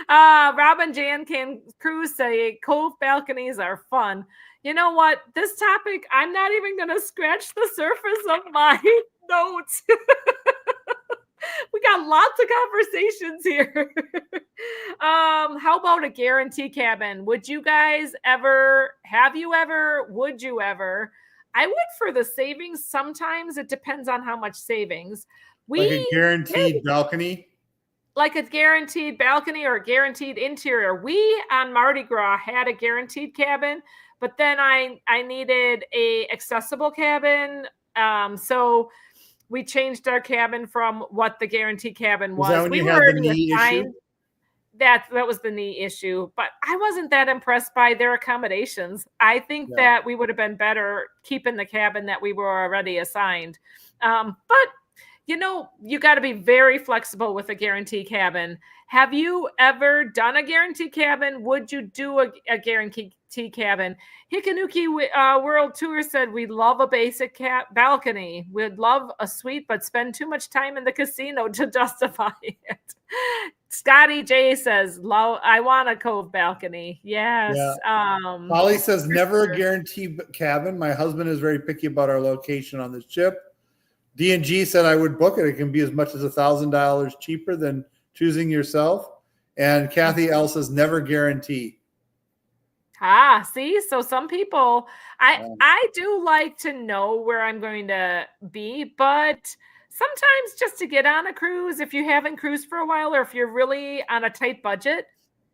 Speaker 2: Robin Jan can cruise say cove balconies are fun. You know what? This topic, I'm not even going to scratch the surface of my notes. We got lots of conversations here. How about a guarantee cabin? Would you guys ever, would you ever? I would for the savings. Sometimes it depends on how much savings.
Speaker 3: Like a guaranteed balcony?
Speaker 2: Like a guaranteed balcony or a guaranteed interior. We on Mardi Gras had a guaranteed cabin, but then I needed a accessible cabin. So we changed our cabin from what the guarantee cabin was.
Speaker 3: Was that when
Speaker 2: we
Speaker 3: you
Speaker 2: were
Speaker 3: had the
Speaker 2: already
Speaker 3: knee
Speaker 2: assigned.
Speaker 3: issue?
Speaker 2: That was the knee issue, but I wasn't that impressed by their accommodations. I think that we would have been better keeping the cabin that we were already assigned. But you know, you got to be very flexible with a guarantee cabin. Have you ever done a guarantee cabin? Would you do a guarantee cabin? Hikanuki World Tour said, we love a basic balcony. We'd love a suite, but spend too much time in the casino to justify it. Scotty J says, I want a cove balcony. Yes.
Speaker 3: Yeah. Polly says, never a guarantee cabin. My husband is very picky about our location on the ship. D&G said I would book it. It can be as much as $1,000 cheaper than choosing yourself. And Kathy L says never guarantee.
Speaker 2: See, so some people, I do like to know where I'm going to be, but sometimes just to get on a cruise, if you haven't cruised for a while, or if you're really on a tight budget,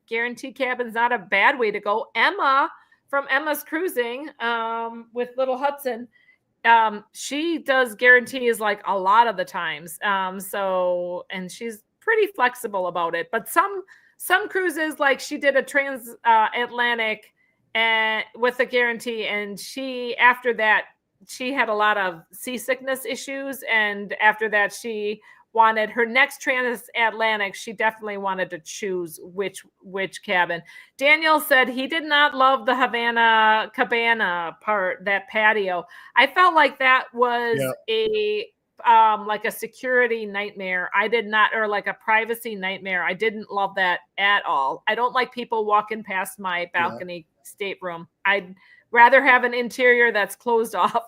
Speaker 2: guarantee cabin's not a bad way to go. Emma from Emma's Cruising with Little Hudson, she does guarantees like a lot of the times. So, and she's pretty flexible about it, but some cruises, like she did a transatlantic and with a guarantee. And she, after that, she had a lot of seasickness issues. And after that, she wanted her next transatlantic. She definitely wanted to choose which cabin. Daniel said he did not love the Havana Cabana part, that patio. I felt like that was a like a security nightmare. I did not, or like a privacy nightmare. I didn't love that at all. I don't like people walking past my balcony stateroom. I'd rather have an interior that's closed off.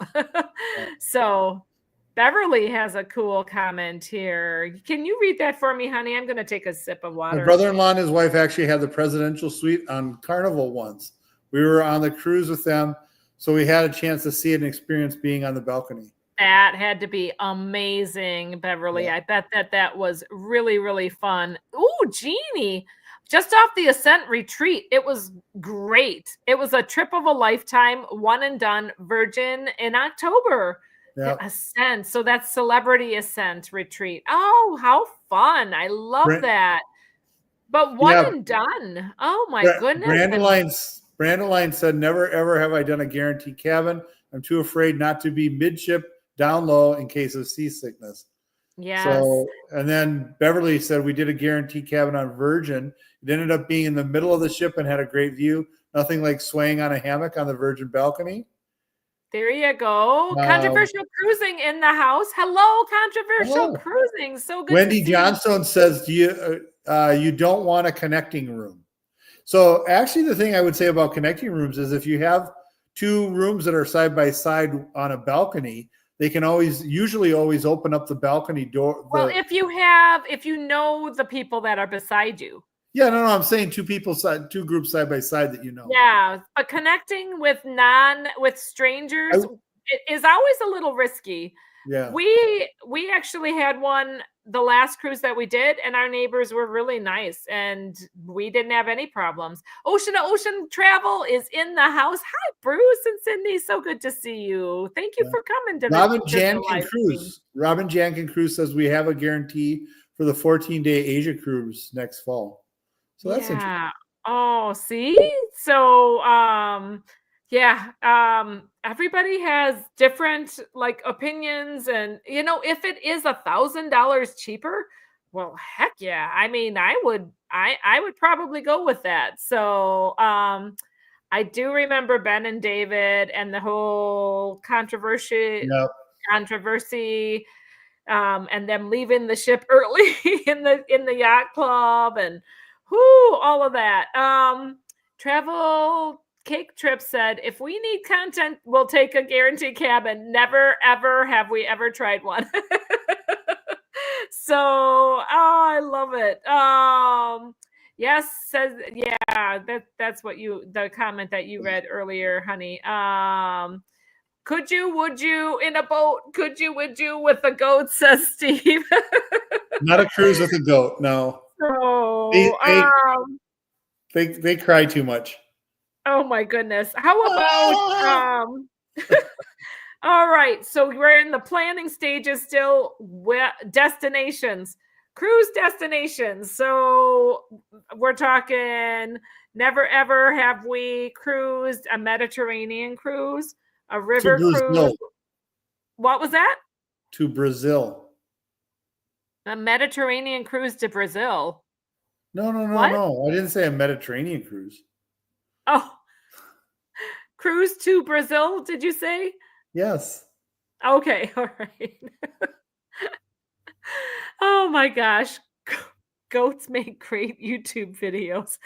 Speaker 2: So Beverly has a cool comment here. Can you read that for me, honey? I'm going to take a sip of water.
Speaker 3: My brother-in-law and his wife actually had the presidential suite on Carnival once. We were on the cruise with them, so we had a chance to see and experience being on the balcony.
Speaker 2: That had to be amazing, Beverly. I bet that was really, really fun. Ooh, Jeannie, just off the Ascent retreat. It was great. It was a trip of a lifetime, one and done, Virgin in October. Ascent. So that's Celebrity Ascent retreat. Oh, how fun. I love that. But one and done. Oh my goodness.
Speaker 3: Brandeline said, never ever have I done a guaranteed cabin. I'm too afraid not to be midship down low in case of seasickness.
Speaker 2: Yes.
Speaker 3: So, and then Beverly said we did a guaranteed cabin on Virgin. It ended up being in the middle of the ship and had a great view. Nothing like swaying on a hammock on the Virgin balcony.
Speaker 2: There you go. Controversial cruising in the house. Hello, controversial cruising. So good.
Speaker 3: Wendy Johnstone says, "Do you don't want a connecting room?" So actually, the thing I would say about connecting rooms is if you have two rooms that are side by side on a balcony, they can usually always open up the balcony door.
Speaker 2: Well, if you know the people that are beside you.
Speaker 3: Yeah, no, I'm saying two groups side by side that you know.
Speaker 2: Yeah, but connecting with strangers is always a little risky.
Speaker 3: Yeah.
Speaker 2: We actually had one the last cruise that we did, and our neighbors were really nice, and we didn't have any problems. Ocean to Ocean Travel is in the house. Hi, Bruce and Cindy. So good to see you. Thank you for coming to
Speaker 3: Robin Jankin Cruise. Robin Jankin Cruise says we have a guarantee for the 14-day Asia cruise next fall. So that's interesting.
Speaker 2: Oh, see? So everybody has different like opinions, and if it is $1,000 cheaper, well, heck yeah. I mean, I would probably go with that. So I do remember Ben and David and the whole controversy and them leaving the ship early in the yacht club and all of that. Travel Cake Trip said, if we need content, we'll take a guaranteed cabin. Never, ever have we ever tried one. So, I love it. Yes, says, that's what the comment that you read earlier, honey. Would you in a boat? Would you with a goat, says Steve.
Speaker 3: Not a cruise with a goat, no.
Speaker 2: So,
Speaker 3: they cry too much.
Speaker 2: Oh my goodness. How about all right, so we're in the planning stages still. Destinations, cruise destinations. So we're talking never ever have we cruised a Mediterranean cruise, a river cruise. What was that?
Speaker 3: To Brazil.
Speaker 2: A Mediterranean cruise to Brazil.
Speaker 3: No. I didn't say a Mediterranean cruise.
Speaker 2: Oh, cruise to Brazil, did you say?
Speaker 3: Yes.
Speaker 2: Okay, all right. Oh my gosh. Goats make great YouTube videos.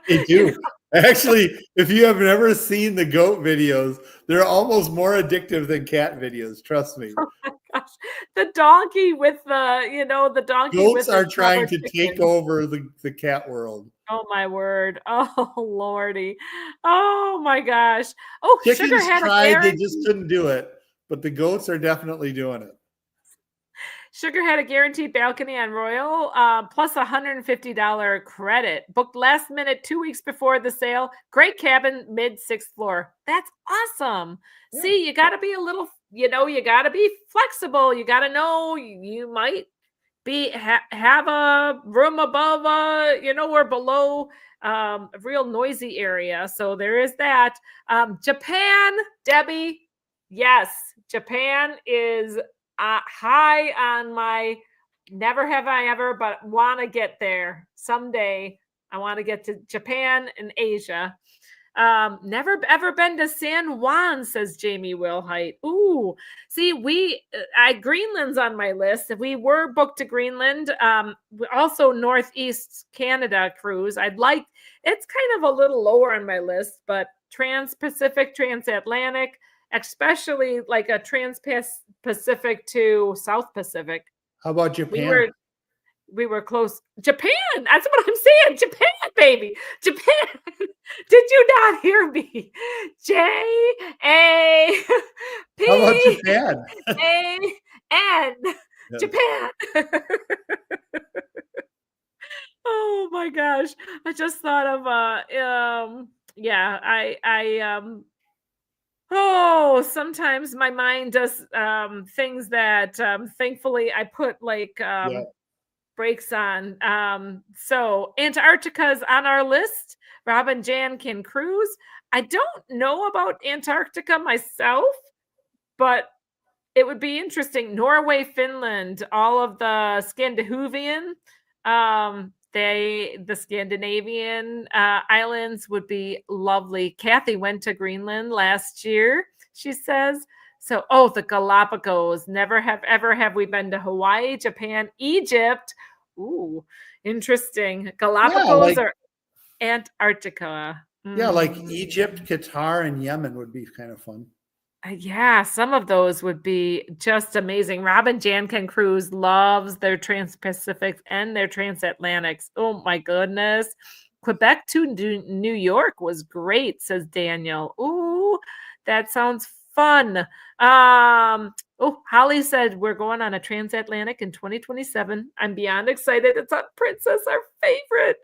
Speaker 3: They do. Actually, if you have never seen the goat videos, they're almost more addictive than cat videos. Trust me.
Speaker 2: Oh my gosh. The donkey with the donkey.
Speaker 3: Goats are trying to take over the cat world.
Speaker 2: Oh my word. Oh Lordy. Oh my gosh. Oh,
Speaker 3: chickens
Speaker 2: Sugar had
Speaker 3: tried, they just couldn't do it. But the goats are definitely doing it.
Speaker 2: Sugar had a guaranteed balcony on Royal, plus $150 credit. Booked last minute 2 weeks before the sale. Great cabin, mid 6th floor. That's awesome. Yeah. See, you got to be a little, you got to be flexible. You got to know you might have a room above or below a real noisy area. So there is that. Japan, Debbie, yes, Japan is high on my never have I ever, but want to get there someday. I want to get to Japan and Asia. Never ever been to San Juan, says Jamie Wilhite. Ooh, see, Greenland's on my list. We were booked to Greenland. Also Northeast Canada cruise. It's kind of a little lower on my list, but Trans-Pacific, Transatlantic, especially like a Trans-Pacific to South Pacific.
Speaker 3: How about Japan?
Speaker 2: We were close. Japan. That's what I'm saying. Japan, baby. Japan. Did you not hear me? J-A-P.
Speaker 3: How about Japan?
Speaker 2: A-N.
Speaker 3: Yeah.
Speaker 2: Japan. Oh my gosh. I just thought of sometimes my mind does things that thankfully I put like brakes on. So Antarctica's on our list. Rob and Jan can cruise. I don't know about Antarctica myself, but it would be interesting. Norway, Finland, all of the Scandinavian, the Scandinavian islands would be lovely. Kathy went to Greenland last year, she says. So, the Galapagos. Never have we been to Hawaii, Japan, Egypt. Ooh, interesting. Galapagos or Antarctica.
Speaker 3: Yeah, like Egypt, Qatar, and Yemen would be kind of fun.
Speaker 2: Yeah, some of those would be just amazing. Robin Janken Cruise loves their Trans-Pacifics and their Transatlantics. Oh my goodness. Quebec to New York was great, says Daniel. Ooh, that sounds fun. Holly said we're going on a transatlantic in 2027. I'm beyond excited. It's on Princess, our favorite.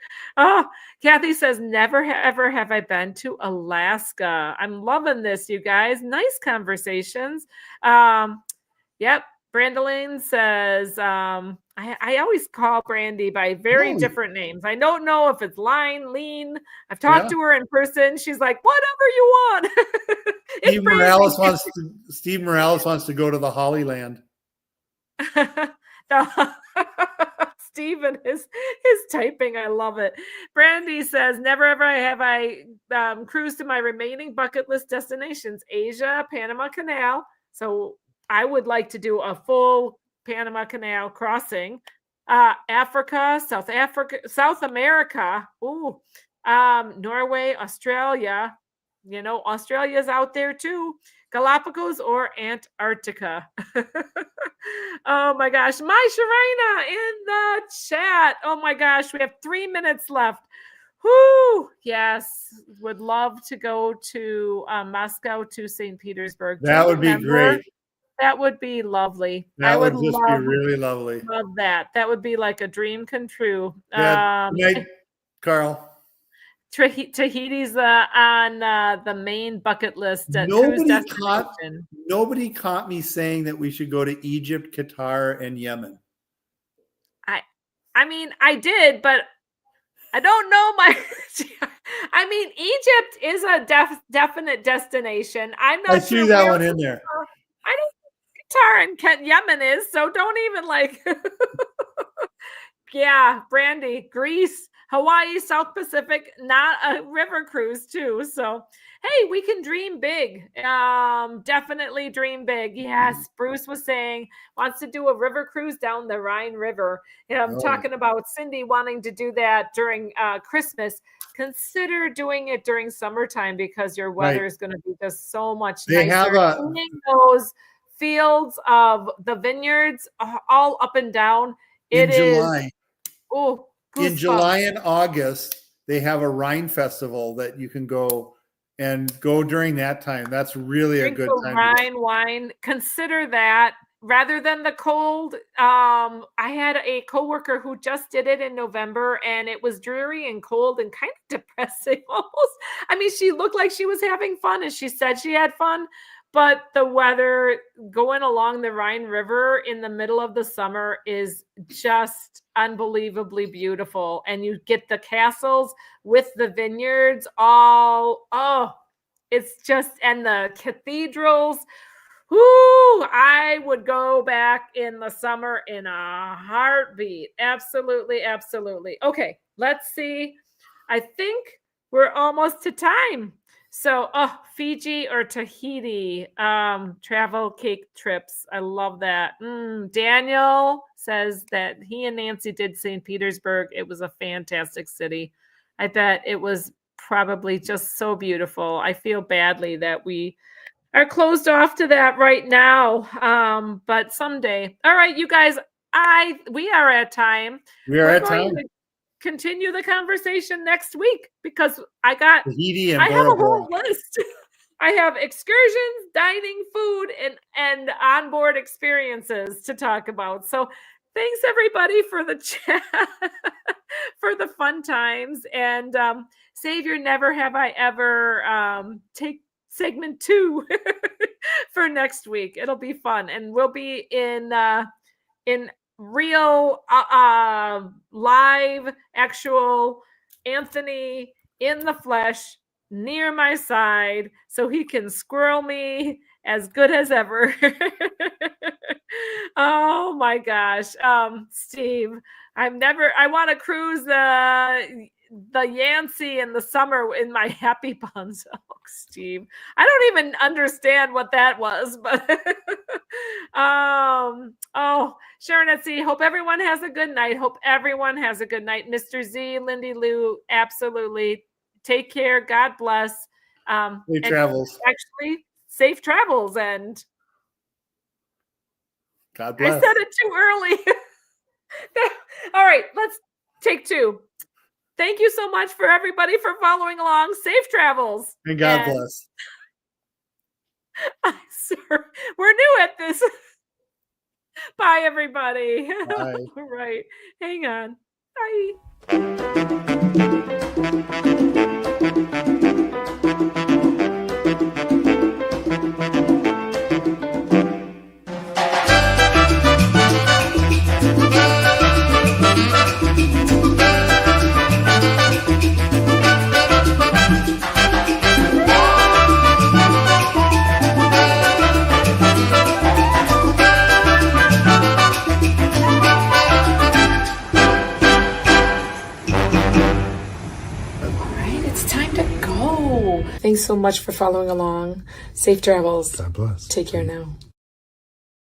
Speaker 2: Kathy says never ever have I been to Alaska. I'm loving this, you guys. Nice conversations. Yep. Brandeline says, I always call Brandy by very different names. I don't know if it's Lean. I've talked to her in person. She's like, whatever you want.
Speaker 3: Steve Morales wants to go to the Holly Land.
Speaker 2: Stephen is typing. I love it. Brandy says, never ever have I cruised to my remaining bucket list destinations, Asia, Panama Canal. So I would like to do a full Panama Canal crossing. Africa, South America. Ooh, Norway, Australia. Australia's out there too. Galapagos or Antarctica. Oh my gosh. My Sharina in the chat. Oh my gosh. We have 3 minutes left. Whoo! Yes. Would love to go to Moscow to St. Petersburg.
Speaker 3: That would be great.
Speaker 2: That would be lovely.
Speaker 3: That would just be really lovely.
Speaker 2: Love that. That would be like a dream come true.
Speaker 3: Yeah. Good night, Carl.
Speaker 2: Tahiti's on the main bucket list.
Speaker 3: Nobody caught me saying that we should go to Egypt, Qatar, and Yemen.
Speaker 2: I mean, I did, but I don't know I mean, Egypt is a definite destination. I'm not
Speaker 3: I threw that one in there.
Speaker 2: I don't know Qatar and Yemen is, so don't even yeah, Brandy, Greece, Hawaii, South Pacific, not a river cruise too. So, hey, we can dream big. Definitely dream big. Yes, Bruce was saying wants to do a river cruise down the Rhine River. I'm talking about Cindy wanting to do that during Christmas. Consider doing it during summertime because your weather is going to be just so much nicer. Seeing those fields of the vineyards all up and down.
Speaker 3: July.
Speaker 2: Oh,
Speaker 3: in July and August, they have a Rhine festival that you can go during that time. That's really a good time.
Speaker 2: Rhine wine. Consider that rather than the cold. I had a coworker who just did it in November, and it was dreary and cold and kind of depressing almost. I mean, she looked like she was having fun, and she said she had fun, but the weather going along the Rhine River in the middle of the summer is just unbelievably beautiful. And you get the castles with the vineyards it's just, and the cathedrals. I would go back in the summer in a heartbeat. Absolutely, absolutely. Okay, let's see. I think we're almost to time. So, Fiji or Tahiti, travel cake trips. I love that. Daniel says that he and Nancy did St. Petersburg. It was a fantastic city. I bet it was probably just so beautiful. I feel badly that we are closed off to that right now. But someday. All right, you guys, we are at time.
Speaker 3: We're at time.
Speaker 2: Continue the conversation next week because I
Speaker 3: Tahiti
Speaker 2: have a whole list. I have excursions, dining, food, and onboard experiences to talk about. So thanks everybody for the chat, for the fun times, and save your Never Have I Ever. Take segment 2 for next week. It'll be fun, and we'll be in real live actual Anthony in the flesh near my side so he can squirrel me as good as ever. Oh my gosh. Steve, I want to cruise the Yancey in the summer in my Happy Buns. Oh, Steve, I don't even understand what that was, but Sharon at Sea, hope everyone has a good night. Hope everyone has a good night. Mr. Z, Lindy Lou, absolutely. Take care. God bless.
Speaker 3: Safe travels.
Speaker 2: Actually, safe travels, and
Speaker 3: God bless.
Speaker 2: I said it too early. All right, let's take 2. Thank you so much for everybody for following along. Safe travels.
Speaker 3: And God bless.
Speaker 2: Sir, we're new at this. Bye, everybody.
Speaker 3: Bye.
Speaker 2: All right. Hang on. Bye. Thanks so much for following along. Safe travels.
Speaker 3: God bless.
Speaker 2: Take care now.